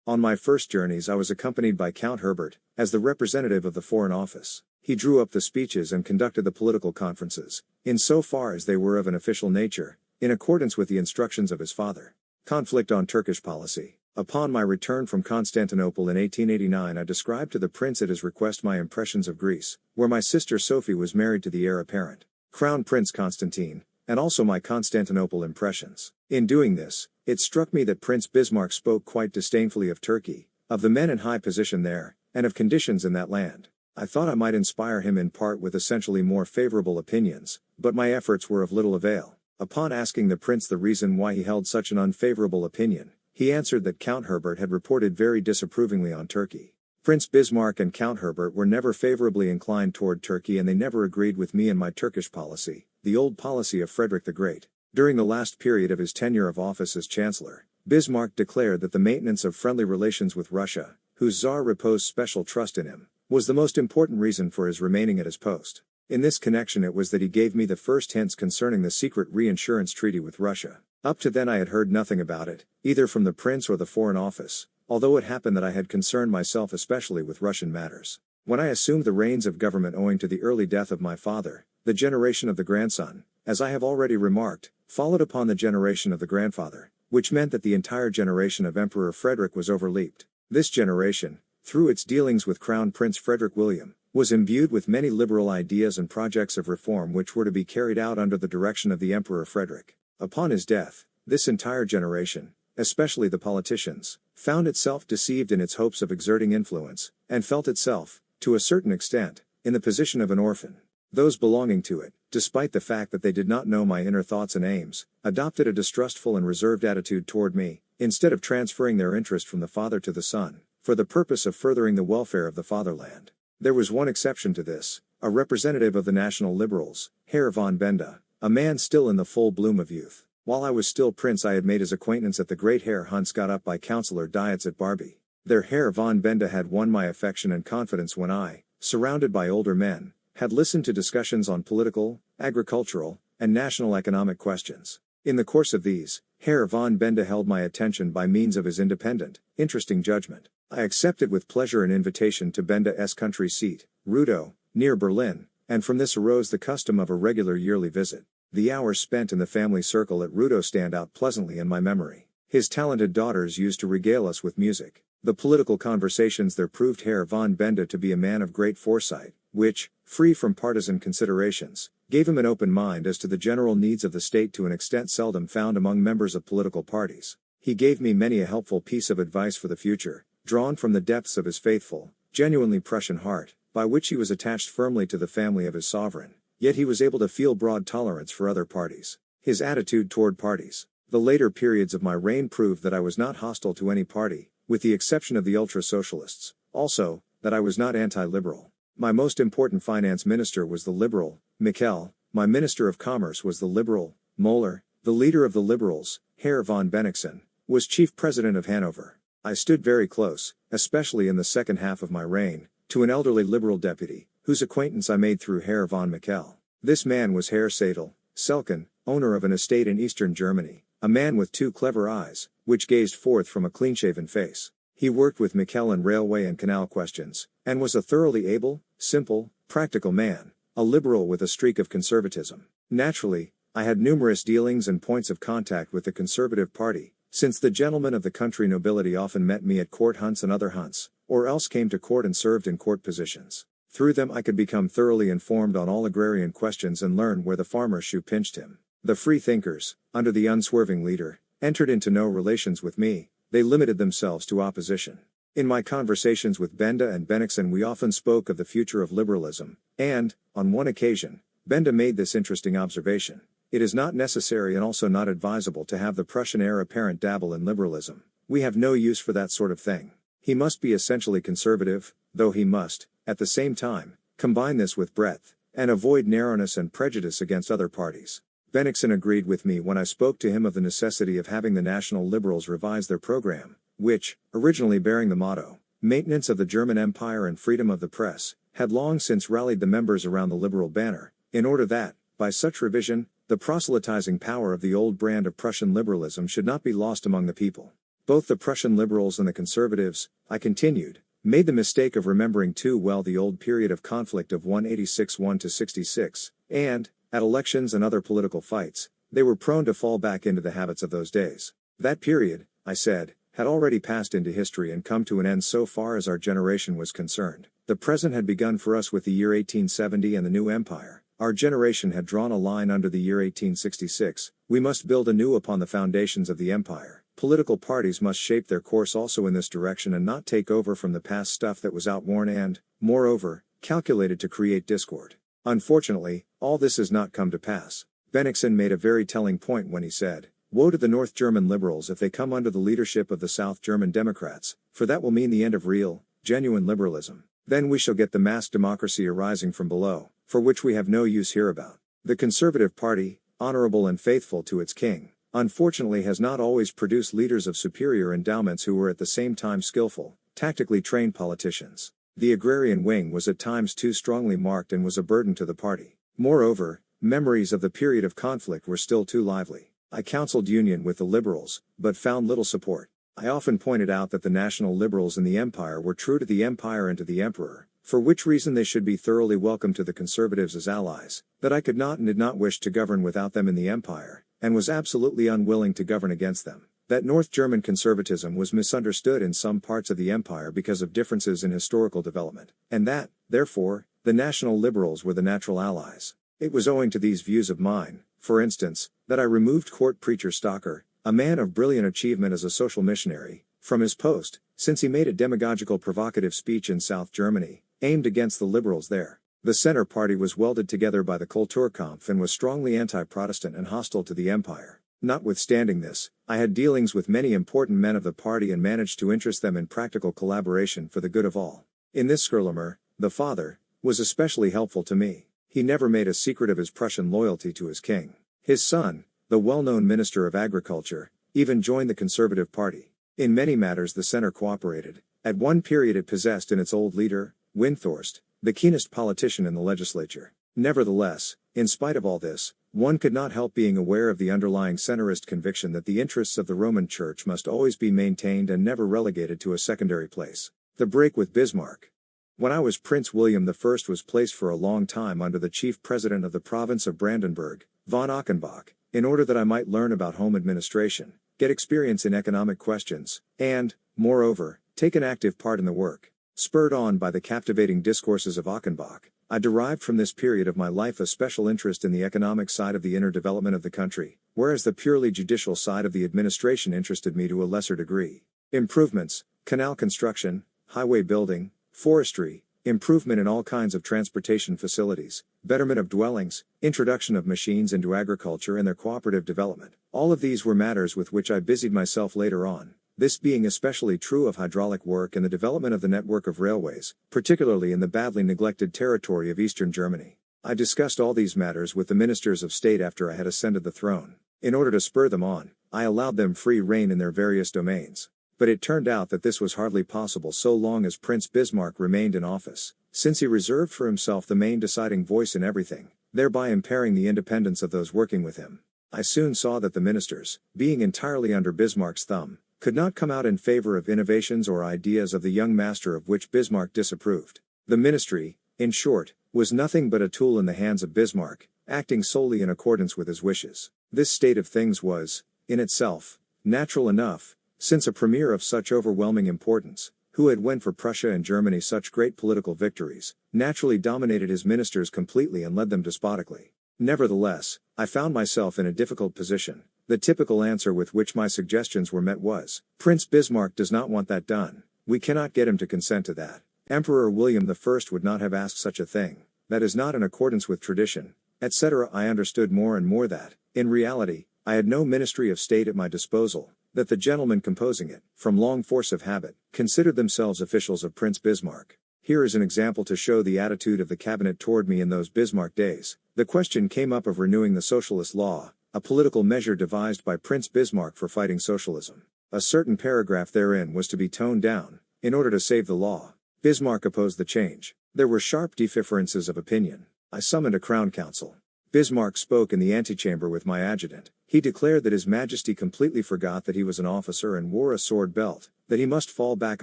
On my first journeys I was accompanied by Count Herbert, as the representative of the Foreign Office. He drew up the speeches and conducted the political conferences, in so far as they were of an official nature, in accordance with the instructions of his father. Conflict on Turkish policy. Upon my return from Constantinople in 1889 I described to the prince at his request my impressions of Greece, where my sister Sophie was married to the heir apparent, Crown Prince Constantine, and also my Constantinople impressions. In doing this, it struck me that Prince Bismarck spoke quite disdainfully of Turkey, of the men in high position there, and of conditions in that land. I thought I might inspire him in part with essentially more favorable opinions, but my efforts were of little avail. Upon asking the prince the reason why he held such an unfavorable opinion, he answered that Count Herbert had reported very disapprovingly on Turkey. Prince Bismarck and Count Herbert were never favorably inclined toward Turkey and they never agreed with me in my Turkish policy, the old policy of Frederick the Great. During the last period of his tenure of office as Chancellor, Bismarck declared that the maintenance of friendly relations with Russia, whose Tsar reposed special trust in him, was the most important reason for his remaining at his post. In this connection it was that he gave me the first hints concerning the secret reinsurance treaty with Russia. Up to then I had heard nothing about it, either from the Prince or the Foreign Office, although it happened that I had concerned myself especially with Russian matters. When I assumed the reins of government owing to the early death of my father, the generation of the grandson, as I have already remarked, followed upon the generation of the grandfather, which meant that the entire generation of Emperor Frederick was overleaped. This generation, through its dealings with Crown Prince Frederick William, was imbued with many liberal ideas and projects of reform which were to be carried out under the direction of the Emperor Frederick. Upon his death, this entire generation, especially the politicians, found itself deceived in its hopes of exerting influence, and felt itself, to a certain extent, in the position of an orphan. Those belonging to it, despite the fact that they did not know my inner thoughts and aims, adopted a distrustful and reserved attitude toward me, instead of transferring their interest from the father to the son, for the purpose of furthering the welfare of the fatherland. There was one exception to this, a representative of the National Liberals, Herr von Benda, a man still in the full bloom of youth. While I was still prince I had made his acquaintance at the great Herr Hunts got up by councillor diets at Barbie. Their Herr von Benda had won my affection and confidence when I, surrounded by older men, had listened to discussions on political, agricultural, and national economic questions. In the course of these, Herr von Benda held my attention by means of his independent, interesting judgment. I accepted with pleasure an invitation to Benda's country seat, Rudow, near Berlin, and from this arose the custom of a regular yearly visit. The hours spent in the family circle at Rudow stand out pleasantly in my memory. His talented daughters used to regale us with music. The political conversations there proved Herr von Benda to be a man of great foresight, which, free from partisan considerations, gave him an open mind as to the general needs of the state to an extent seldom found among members of political parties. He gave me many a helpful piece of advice for the future, drawn from the depths of his faithful, genuinely Prussian heart, by which he was attached firmly to the family of his sovereign, yet he was able to feel broad tolerance for other parties. His attitude toward parties. The later periods of my reign proved that I was not hostile to any party, with the exception of the ultra-socialists. Also, that I was not anti-liberal. My most important finance minister was the liberal, Michel. My minister of commerce was the liberal, Moeller. The leader of the liberals, Herr von Bennigsen, was chief president of Hanover. I stood very close, especially in the second half of my reign, to an elderly liberal deputy, whose acquaintance I made through Herr von Michel. This man was Herr Sadel, Selken, owner of an estate in eastern Germany, a man with two clever eyes, which gazed forth from a clean-shaven face. He worked with Michel in railway and canal questions, and was a thoroughly able, simple, practical man, a liberal with a streak of conservatism. Naturally, I had numerous dealings and points of contact with the Conservative Party, since the gentlemen of the country nobility often met me at court hunts and other hunts, or else came to court and served in court positions. Through them I could become thoroughly informed on all agrarian questions and learn where the farmer's shoe pinched him. The free thinkers, under the unswerving leader, entered into no relations with me. They limited themselves to opposition. In my conversations with Benda and Bennigsen we often spoke of the future of liberalism, and, on one occasion, Benda made this interesting observation. It is not necessary and also not advisable to have the Prussian heir apparent dabble in liberalism. We have no use for that sort of thing. He must be essentially conservative, though he must, at the same time, combine this with breadth, and avoid narrowness and prejudice against other parties. Bennigsen agreed with me when I spoke to him of the necessity of having the National Liberals revise their program, which, originally bearing the motto, "Maintenance of the German Empire and Freedom of the Press," had long since rallied the members around the liberal banner, in order that, by such revision, the proselytizing power of the old brand of Prussian liberalism should not be lost among the people. Both the Prussian liberals and the conservatives, I continued, made the mistake of remembering too well the old period of conflict of 186-1 to 66, and, at elections and other political fights, they were prone to fall back into the habits of those days. That period, I said, had already passed into history and come to an end so far as our generation was concerned. The present had begun for us with the year 1870 and the new empire. Our generation had drawn a line under the year 1866. We must build anew upon the foundations of the empire. Political parties must shape their course also in this direction and not take over from the past stuff that was outworn and, moreover, calculated to create discord. Unfortunately, all this has not come to pass. Bennigsen made a very telling point when he said, "Woe to the North German liberals if they come under the leadership of the South German Democrats, for that will mean the end of real, genuine liberalism. Then we shall get the mass democracy arising from below, for which we have no use hereabout." The Conservative Party, honorable and faithful to its king, unfortunately has not always produced leaders of superior endowments who were at the same time skillful, tactically trained politicians. The agrarian wing was at times too strongly marked and was a burden to the party. Moreover, memories of the period of conflict were still too lively. I counseled union with the liberals, but found little support. I often pointed out that the national liberals in the empire were true to the empire and to the emperor, for which reason they should be thoroughly welcome to the conservatives as allies, that I could not and did not wish to govern without them in the empire, and was absolutely unwilling to govern against them. That North German conservatism was misunderstood in some parts of the empire because of differences in historical development, and that, therefore, the national liberals were the natural allies. It was owing to these views of mine, for instance, that I removed court preacher Stocker, a man of brilliant achievement as a social missionary, from his post, since he made a demagogical provocative speech in South Germany, aimed against the liberals there. The Centre Party was welded together by the Kulturkampf and was strongly anti-Protestant and hostile to the empire. Notwithstanding this, I had dealings with many important men of the party and managed to interest them in practical collaboration for the good of all. In this Schirlemer, the father, was especially helpful to me. He never made a secret of his Prussian loyalty to his king. His son, the well-known Minister of Agriculture, even joined the Conservative Party. In many matters the Centre cooperated. At one period it possessed in its old leader, Windthorst, the keenest politician in the legislature. Nevertheless, in spite of all this, one could not help being aware of the underlying centrist conviction that the interests of the Roman Church must always be maintained and never relegated to a secondary place. The break with Bismarck. When I was Prince William I was placed for a long time under the chief president of the province of Brandenburg, von Achenbach, in order that I might learn about home administration, get experience in economic questions, and, moreover, take an active part in the work. Spurred on by the captivating discourses of Achenbach, I derived from this period of my life a special interest in the economic side of the inner development of the country, whereas the purely judicial side of the administration interested me to a lesser degree. Improvements, canal construction, highway building, forestry, improvement in all kinds of transportation facilities, betterment of dwellings, introduction of machines into agriculture and their cooperative development. All of these were matters with which I busied myself later on, this being especially true of hydraulic work and the development of the network of railways, particularly in the badly neglected territory of eastern Germany. I discussed all these matters with the ministers of state after I had ascended the throne. In order to spur them on, I allowed them free rein in their various domains. But it turned out that this was hardly possible so long as Prince Bismarck remained in office, since he reserved for himself the main deciding voice in everything, thereby impairing the independence of those working with him. I soon saw that the ministers, being entirely under Bismarck's thumb, could not come out in favor of innovations or ideas of the young master of which Bismarck disapproved. The ministry, in short, was nothing but a tool in the hands of Bismarck, acting solely in accordance with his wishes. This state of things was, in itself, natural enough, since a premier of such overwhelming importance, who had won for Prussia and Germany such great political victories, naturally dominated his ministers completely and led them despotically. Nevertheless, I found myself in a difficult position. The typical answer with which my suggestions were met was, "Prince Bismarck does not want that done. We cannot get him to consent to that. Emperor William I would not have asked such a thing. That is not in accordance with tradition," etc. I understood more and more that, in reality, I had no Ministry of State at my disposal, that the gentlemen composing it, from long force of habit, considered themselves officials of Prince Bismarck. Here is an example to show the attitude of the cabinet toward me in those Bismarck days. The question came up of renewing the socialist law, a political measure devised by Prince Bismarck for fighting socialism. A certain paragraph therein was to be toned down, in order to save the law. Bismarck opposed the change. There were sharp differences of opinion. I summoned a crown council. Bismarck spoke in the antechamber with my adjutant. He declared that His Majesty completely forgot that he was an officer and wore a sword belt, that he must fall back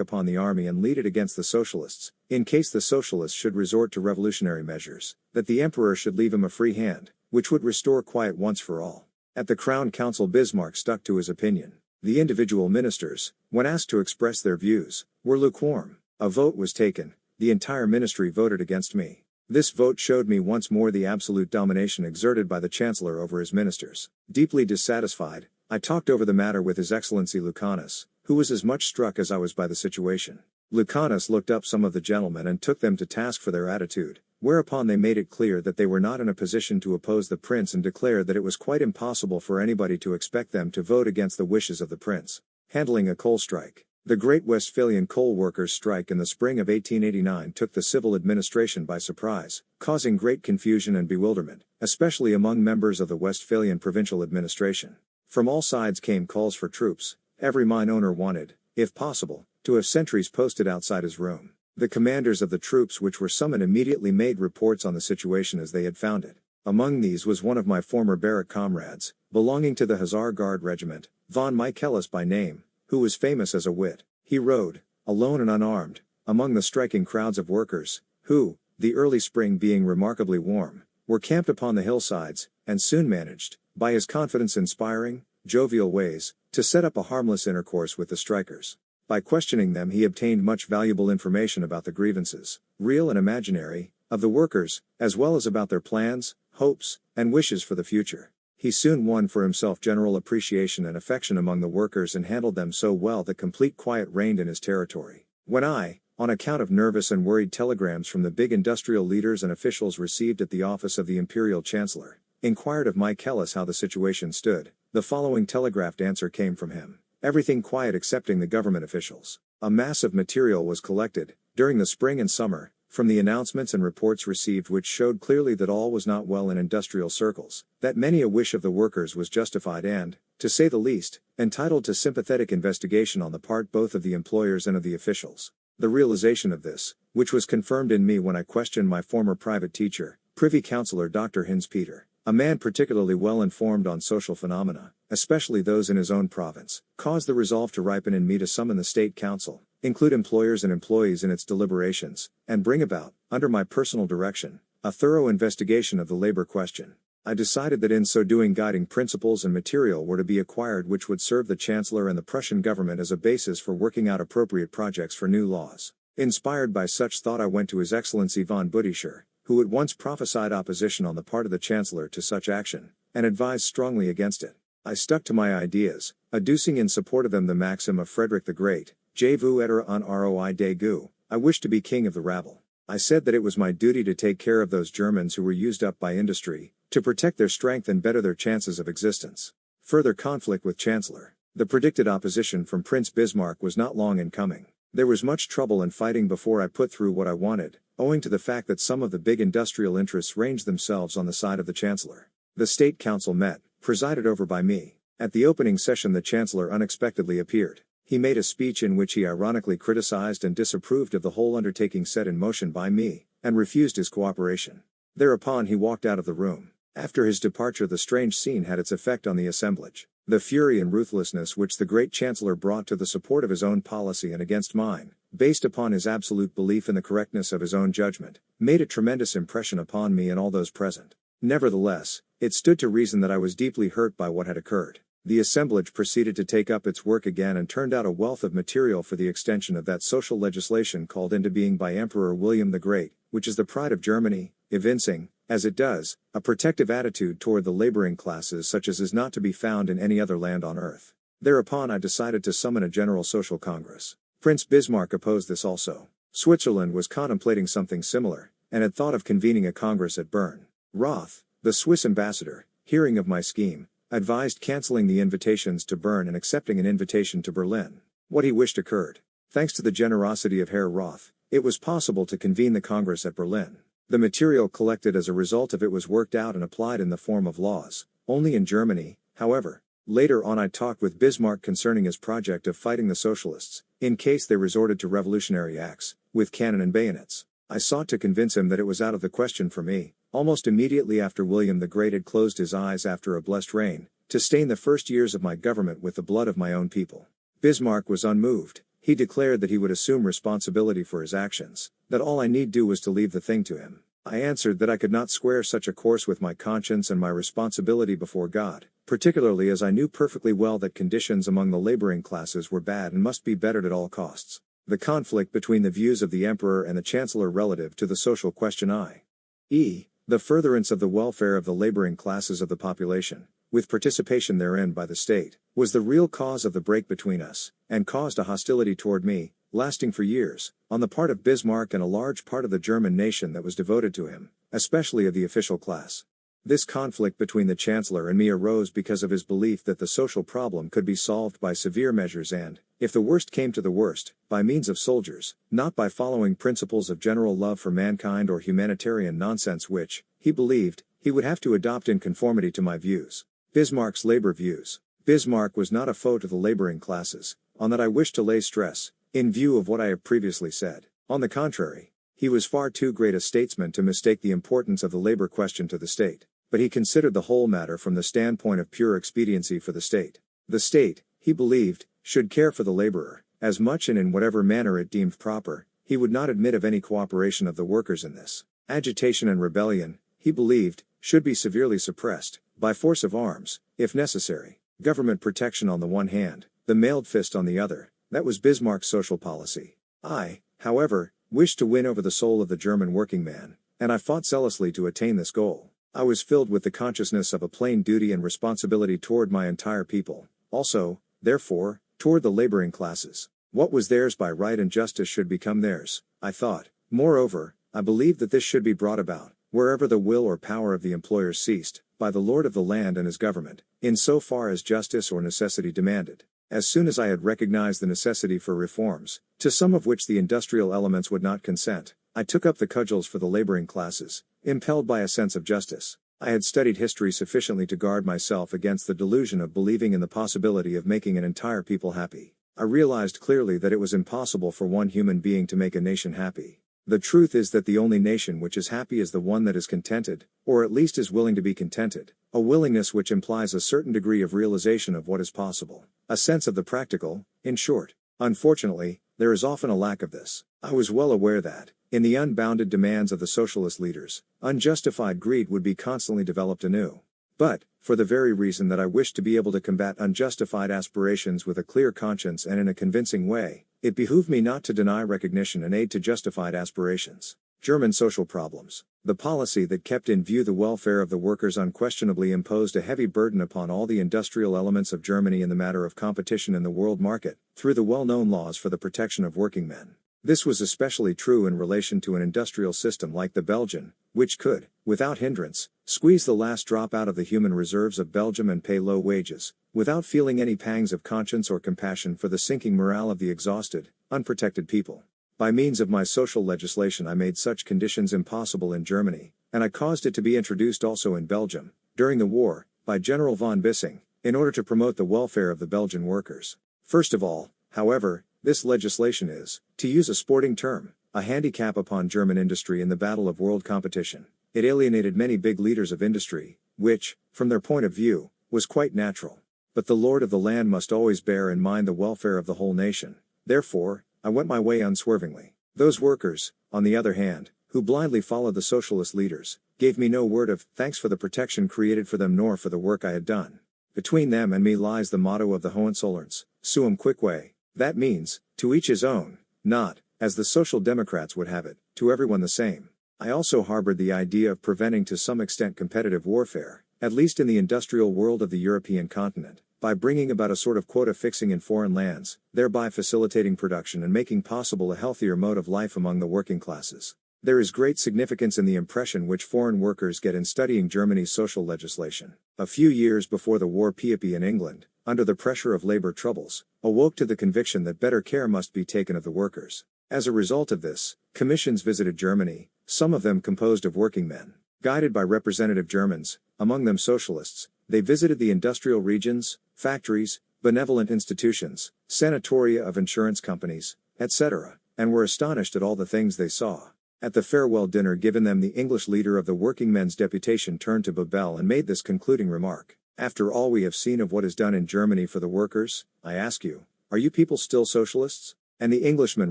upon the army and lead it against the socialists, in case the socialists should resort to revolutionary measures, that the emperor should leave him a free hand, which would restore quiet once for all. At the Crown Council Bismarck stuck to his opinion. The individual ministers, when asked to express their views, were lukewarm. A vote was taken. The entire ministry voted against me. This vote showed me once more the absolute domination exerted by the Chancellor over his ministers. Deeply dissatisfied, I talked over the matter with His Excellency Lucanus, who was as much struck as I was by the situation. Lucanus looked up some of the gentlemen and took them to task for their attitude, whereupon they made it clear that they were not in a position to oppose the prince and declared that it was quite impossible for anybody to expect them to vote against the wishes of the prince. Handling a coal strike. The Great Westphalian Coal Workers' Strike in the spring of 1889 took the civil administration by surprise, causing great confusion and bewilderment, especially among members of the Westphalian provincial administration. From all sides came calls for troops. Every mine owner wanted, if possible, to have sentries posted outside his room. The commanders of the troops which were summoned immediately made reports on the situation as they had found it. Among these was one of my former barrack comrades, belonging to the Hussar Guard Regiment, von Michaelis by name, who was famous as a wit. He rode, alone and unarmed, among the striking crowds of workers, who, the early spring being remarkably warm, were camped upon the hillsides, and soon managed, by his confidence-inspiring, jovial ways, to set up a harmless intercourse with the strikers. By questioning them he obtained much valuable information about the grievances, real and imaginary, of the workers, as well as about their plans, hopes, and wishes for the future. He soon won for himself general appreciation and affection among the workers and handled them so well that complete quiet reigned in his territory. When I, on account of nervous and worried telegrams from the big industrial leaders and officials received at the office of the Imperial Chancellor, inquired of Michaelis how the situation stood, the following telegraphed answer came from him. Everything quiet excepting the government officials. A mass of material was collected, during the spring and summer, from the announcements and reports received which showed clearly that all was not well in industrial circles, that many a wish of the workers was justified and, to say the least, entitled to sympathetic investigation on the part both of the employers and of the officials. The realization of this, which was confirmed in me when I questioned my former private teacher, Privy Councillor Dr. Hinz Peter, a man particularly well informed on social phenomena, especially those in his own province, caused the resolve to ripen in me to summon the State Council, include employers and employees in its deliberations, and bring about, under my personal direction, a thorough investigation of the labor question. I decided that in so doing guiding principles and material were to be acquired which would serve the Chancellor and the Prussian government as a basis for working out appropriate projects for new laws. Inspired by such thought I went to His Excellency von Boudichere, who at once prophesied opposition on the part of the Chancellor to such action, and advised strongly against it. I stuck to my ideas, adducing in support of them the maxim of Frederick the Great, Je veux être un roi des gueux, I wish to be king of the rabble. I said that it was my duty to take care of those Germans who were used up by industry, to protect their strength and better their chances of existence. Further conflict with Chancellor. The predicted opposition from Prince Bismarck was not long in coming. There was much trouble and fighting before I put through what I wanted, owing to the fact that some of the big industrial interests ranged themselves on the side of the Chancellor. The State Council met, presided over by me. At the opening session the Chancellor unexpectedly appeared. He made a speech in which he ironically criticized and disapproved of the whole undertaking set in motion by me, and refused his cooperation. Thereupon he walked out of the room. After his departure the strange scene had its effect on the assemblage. The fury and ruthlessness which the great Chancellor brought to the support of his own policy and against mine, based upon his absolute belief in the correctness of his own judgment, made a tremendous impression upon me and all those present. Nevertheless, it stood to reason that I was deeply hurt by what had occurred. The assemblage proceeded to take up its work again and turned out a wealth of material for the extension of that social legislation called into being by Emperor William the Great, which is the pride of Germany, evincing, as it does, a protective attitude toward the laboring classes such as is not to be found in any other land on earth. Thereupon I decided to summon a general social congress. Prince Bismarck opposed this also. Switzerland was contemplating something similar, and had thought of convening a congress at Bern. Roth, the Swiss ambassador, hearing of my scheme, advised cancelling the invitations to Bern and accepting an invitation to Berlin. What he wished occurred. Thanks to the generosity of Herr Roth, it was possible to convene the Congress at Berlin. The material collected as a result of it was worked out and applied in the form of laws, only in Germany, however. Later on I talked with Bismarck concerning his project of fighting the socialists, in case they resorted to revolutionary acts, with cannon and bayonets. I sought to convince him that it was out of the question for me, almost immediately after William the Great had closed his eyes after a blessed reign, to stain the first years of my government with the blood of my own people. Bismarck was unmoved. He declared that he would assume responsibility for his actions, that all I need do was to leave the thing to him. I answered that I could not square such a course with my conscience and my responsibility before God, particularly as I knew perfectly well that conditions among the laboring classes were bad and must be bettered at all costs. The conflict between the views of the Emperor and the Chancellor relative to the social question i.e., the furtherance of the welfare of the laboring classes of the population, with participation therein by the state, was the real cause of the break between us, and caused a hostility toward me, lasting for years, on the part of Bismarck and a large part of the German nation that was devoted to him, especially of the official class. This conflict between the Chancellor and me arose because of his belief that the social problem could be solved by severe measures and, if the worst came to the worst, by means of soldiers, not by following principles of general love for mankind or humanitarian nonsense which, he believed, he would have to adopt in conformity to my views. Bismarck's labor views. Bismarck was not a foe to the laboring classes, on that I wish to lay stress, in view of what I have previously said. On the contrary, he was far too great a statesman to mistake the importance of the labor question to the state, but he considered the whole matter from the standpoint of pure expediency for the state. The state, he believed, should care for the laborer, as much and in whatever manner it deemed proper. He would not admit of any cooperation of the workers in this. Agitation and rebellion, he believed, should be severely suppressed, by force of arms, if necessary. Government protection on the one hand, the mailed fist on the other, that was Bismarck's social policy. I, however, wished to win over the soul of the German working man, and I fought zealously to attain this goal. I was filled with the consciousness of a plain duty and responsibility toward my entire people, also, therefore, toward the laboring classes. What was theirs by right and justice should become theirs, I thought. Moreover, I believed that this should be brought about, wherever the will or power of the employers ceased, by the lord of the land and his government, in so far as justice or necessity demanded. As soon as I had recognized the necessity for reforms, to some of which the industrial elements would not consent, I took up the cudgels for the laboring classes, impelled by a sense of justice. I had studied history sufficiently to guard myself against the delusion of believing in the possibility of making an entire people happy. I realized clearly that it was impossible for one human being to make a nation happy. The truth is that the only nation which is happy is the one that is contented, or at least is willing to be contented, a willingness which implies a certain degree of realization of what is possible, a sense of the practical, in short. Unfortunately, there is often a lack of this. I was well aware that, in the unbounded demands of the socialist leaders, unjustified greed would be constantly developed anew. But, for the very reason that I wished to be able to combat unjustified aspirations with a clear conscience and in a convincing way, it behooved me not to deny recognition and aid to justified aspirations. German social problems. The policy that kept in view the welfare of the workers unquestionably imposed a heavy burden upon all the industrial elements of Germany in the matter of competition in the world market, through the well-known laws for the protection of working men. This was especially true in relation to an industrial system like the Belgian, which could, without hindrance, squeeze the last drop out of the human reserves of Belgium and pay low wages, without feeling any pangs of conscience or compassion for the sinking morale of the exhausted, unprotected people. By means of my social legislation I made such conditions impossible in Germany, and I caused it to be introduced also in Belgium, during the war, by General von Bissing, in order to promote the welfare of the Belgian workers. First of all, however, this legislation is, to use a sporting term, a handicap upon German industry in the battle of world competition. It alienated many big leaders of industry, which, from their point of view, was quite natural. But the lord of the land must always bear in mind the welfare of the whole nation. Therefore, I went my way unswervingly. Those workers, on the other hand, who blindly followed the socialist leaders, gave me no word of thanks for the protection created for them nor for the work I had done. Between them and me lies the motto of the Hohenzollerns, suum cuique. That means, to each his own, not, as the Social Democrats would have it, to everyone the same. I also harbored the idea of preventing to some extent competitive warfare, at least in the industrial world of the European continent, by bringing about a sort of quota fixing in foreign lands, thereby facilitating production and making possible a healthier mode of life among the working classes. There is great significance in the impression which foreign workers get in studying Germany's social legislation. A few years before the war, people in England, under the pressure of labor troubles, awoke to the conviction that better care must be taken of the workers. As a result of this, commissions visited Germany, some of them composed of working men. Guided by representative Germans, among them socialists, they visited the industrial regions, factories, benevolent institutions, sanatoria of insurance companies, etc., and were astonished at all the things they saw. At the farewell dinner given them, the English leader of the working men's deputation turned to Babel and made this concluding remark: "After all we have seen of what is done in Germany for the workers, I ask you, are you people still socialists?" And the Englishman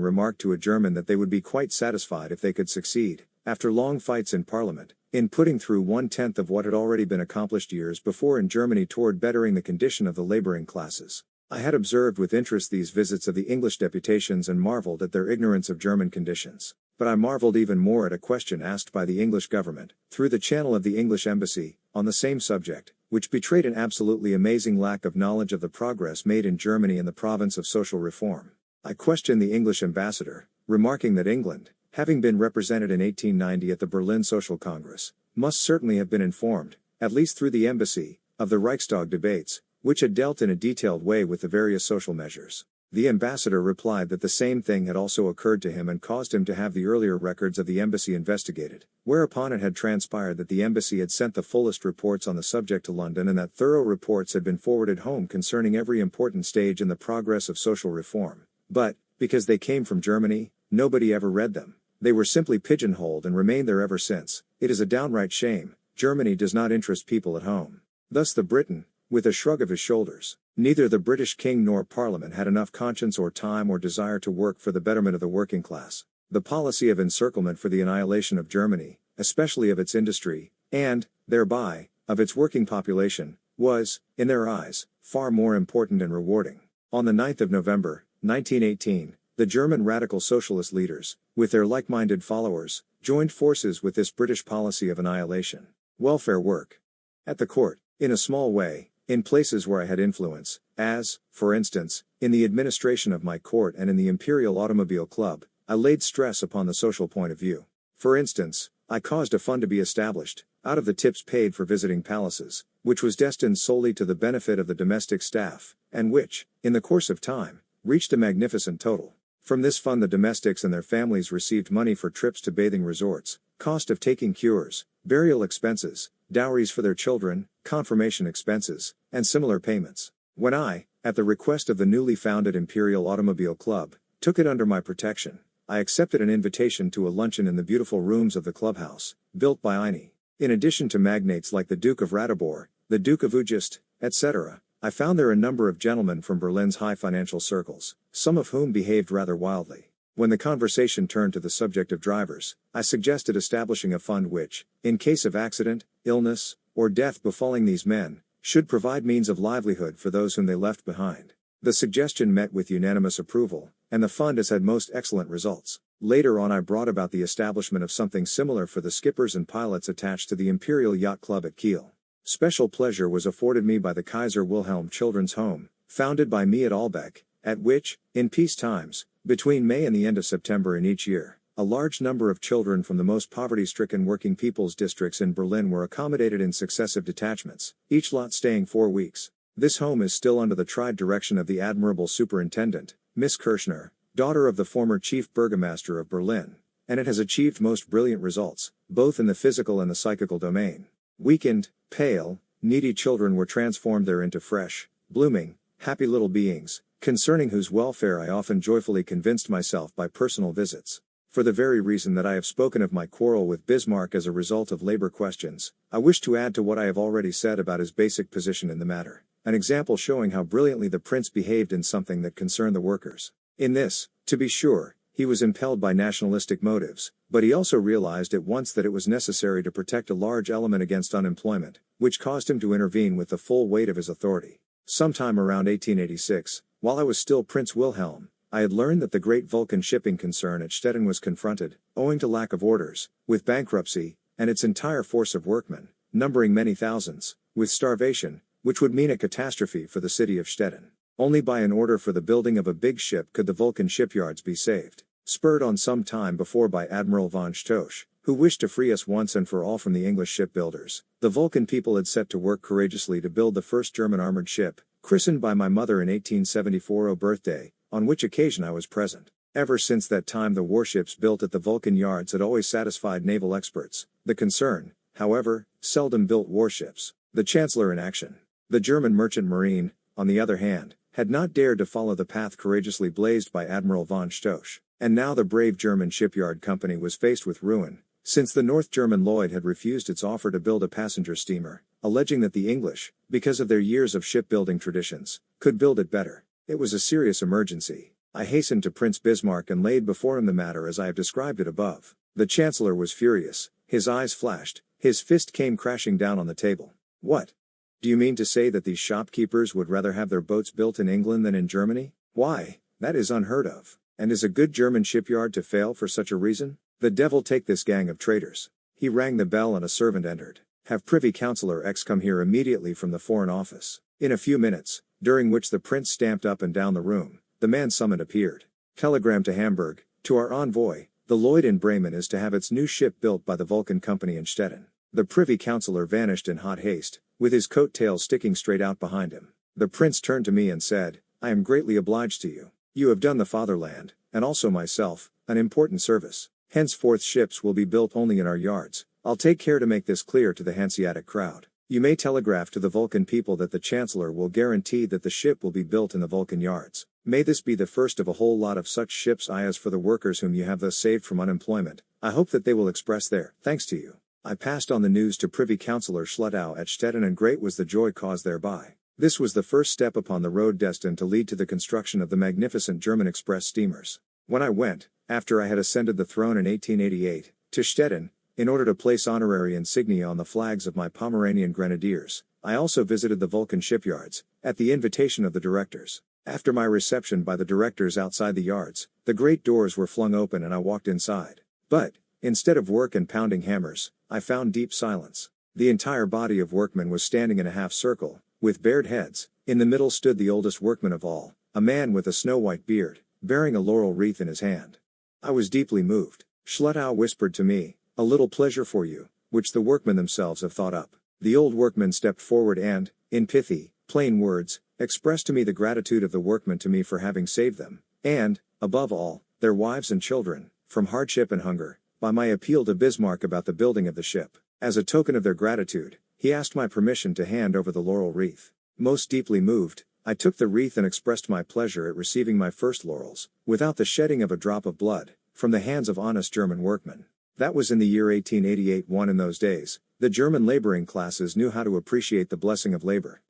remarked to a German that they would be quite satisfied if they could succeed, after long fights in Parliament, in putting through 1/10 of what had already been accomplished years before in Germany toward bettering the condition of the laboring classes. I had observed with interest these visits of the English deputations and marveled at their ignorance of German conditions. But I marveled even more at a question asked by the English government, through the channel of the English embassy, on the same subject, which betrayed an absolutely amazing lack of knowledge of the progress made in Germany in the province of social reform. I questioned the English ambassador, remarking that England, having been represented in 1890 at the Berlin Social Congress, must certainly have been informed, at least through the embassy, of the Reichstag debates, which had dealt in a detailed way with the various social measures. The ambassador replied that the same thing had also occurred to him and caused him to have the earlier records of the embassy investigated, whereupon it had transpired that the embassy had sent the fullest reports on the subject to London and that thorough reports had been forwarded home concerning every important stage in the progress of social reform. But, because they came from Germany, nobody ever read them. They were simply pigeonholed and remained there ever since. It is a downright shame. Germany does not interest people at home. Thus the Briton, with a shrug of his shoulders, neither the British King nor Parliament had enough conscience or time or desire to work for the betterment of the working class. The policy of encirclement for the annihilation of Germany, especially of its industry, and, thereby, of its working population, was, in their eyes, far more important and rewarding. On the 9th of November, 1918, the German radical socialist leaders, with their like-minded followers, joined forces with this British policy of annihilation. Welfare work. At the court, in a small way, in places where I had influence, as, for instance, in the administration of my court and in the Imperial Automobile Club, I laid stress upon the social point of view. For instance, I caused a fund to be established, out of the tips paid for visiting palaces, which was destined solely to the benefit of the domestic staff, and which, in the course of time, reached a magnificent total. From this fund the domestics and their families received money for trips to bathing resorts, cost of taking cures, burial expenses, dowries for their children, confirmation expenses, and similar payments. When I, at the request of the newly founded Imperial Automobile Club, took it under my protection, I accepted an invitation to a luncheon in the beautiful rooms of the clubhouse, built by Eine. In addition to magnates like the Duke of Ratibor, the Duke of Ujist, etc., I found there a number of gentlemen from Berlin's high financial circles, some of whom behaved rather wildly. When the conversation turned to the subject of drivers, I suggested establishing a fund which, in case of accident, illness, or death befalling these men, should provide means of livelihood for those whom they left behind. The suggestion met with unanimous approval, and the fund has had most excellent results. Later on I brought about the establishment of something similar for the skippers and pilots attached to the Imperial Yacht Club at Kiel. Special pleasure was afforded me by the Kaiser Wilhelm Children's Home, founded by me at Albeck, at which, in peace times, between May and the end of September in each year, a large number of children from the most poverty-stricken working people's districts in Berlin were accommodated in successive detachments, each lot staying 4 weeks. This home is still under the tried direction of the admirable superintendent, Miss Kirschner, daughter of the former chief burgomaster of Berlin, and it has achieved most brilliant results, both in the physical and the psychical domain. Weakened, pale, needy children were transformed there into fresh, blooming, happy little beings, concerning whose welfare I often joyfully convinced myself by personal visits. For the very reason that I have spoken of my quarrel with Bismarck as a result of labor questions, I wish to add to what I have already said about his basic position in the matter, an example showing how brilliantly the prince behaved in something that concerned the workers. In this, to be sure, he was impelled by nationalistic motives, but he also realized at once that it was necessary to protect a large element against unemployment, which caused him to intervene with the full weight of his authority. Sometime around 1886, while I was still Prince Wilhelm, I had learned that the great Vulcan shipping concern at Stettin was confronted, owing to lack of orders, with bankruptcy, and its entire force of workmen, numbering many thousands, with starvation, which would mean a catastrophe for the city of Stettin. Only by an order for the building of a big ship could the Vulcan shipyards be saved. Spurred on some time before by Admiral von Stosch, who wished to free us once and for all from the English shipbuilders, the Vulcan people had set to work courageously to build the first German armored ship, christened by my mother in 1874 birthday, on which occasion I was present. Ever since that time the warships built at the Vulcan yards had always satisfied naval experts. The concern, however, seldom built warships. The Chancellor in action. The German merchant marine, on the other hand, had not dared to follow the path courageously blazed by Admiral von Stosch, and now the brave German shipyard company was faced with ruin, since the North German Lloyd had refused its offer to build a passenger steamer, alleging that the English, because of their years of shipbuilding traditions, could build it better. It was a serious emergency. I hastened to Prince Bismarck and laid before him the matter as I have described it above. The Chancellor was furious, his eyes flashed, his fist came crashing down on the table. What? Do you mean to say that these shopkeepers would rather have their boats built in England than in Germany? Why, that is unheard of. And is a good German shipyard to fail for such a reason? The devil take this gang of traitors. He rang the bell and a servant entered. Have Privy Councillor X come here immediately from the Foreign Office. In a few minutes, during which the prince stamped up and down the room, the man summoned appeared. Telegram to Hamburg, to our envoy, the Lloyd in Bremen is to have its new ship built by the Vulcan Company in Stettin. The Privy Councillor vanished in hot haste, with his coat tails sticking straight out behind him. The prince turned to me and said, I am greatly obliged to you. You have done the fatherland, and also myself, an important service. Henceforth ships will be built only in our yards. I'll take care to make this clear to the Hanseatic crowd. You may telegraph to the Vulcan people that the Chancellor will guarantee that the ship will be built in the Vulcan yards. May this be the first of a whole lot of such ships. As for the workers whom you have thus saved from unemployment, I hope that they will express their thanks to you. I passed on the news to Privy Councillor Schluttau at Stettin, and great was the joy caused thereby. This was the first step upon the road destined to lead to the construction of the magnificent German express steamers. When I went, after I had ascended the throne in 1888, to Stettin, in order to place honorary insignia on the flags of my Pomeranian grenadiers, I also visited the Vulcan shipyards, at the invitation of the directors. After my reception by the directors outside the yards, the great doors were flung open and I walked inside. But, instead of work and pounding hammers, I found deep silence. The entire body of workmen was standing in a half circle, with bared heads. In the middle stood the oldest workman of all, a man with a snow-white beard, bearing a laurel wreath in his hand. I was deeply moved. Schluttau whispered to me, a little pleasure for you, which the workmen themselves have thought up. The old workman stepped forward and, in pithy, plain words, expressed to me the gratitude of the workmen to me for having saved them, and, above all, their wives and children, from hardship and hunger, by my appeal to Bismarck about the building of the ship. As a token of their gratitude, he asked my permission to hand over the laurel wreath. Most deeply moved, I took the wreath and expressed my pleasure at receiving my first laurels, without the shedding of a drop of blood, from the hands of honest German workmen. That was in the year 1888. In those days, the German laboring classes knew how to appreciate the blessing of labor.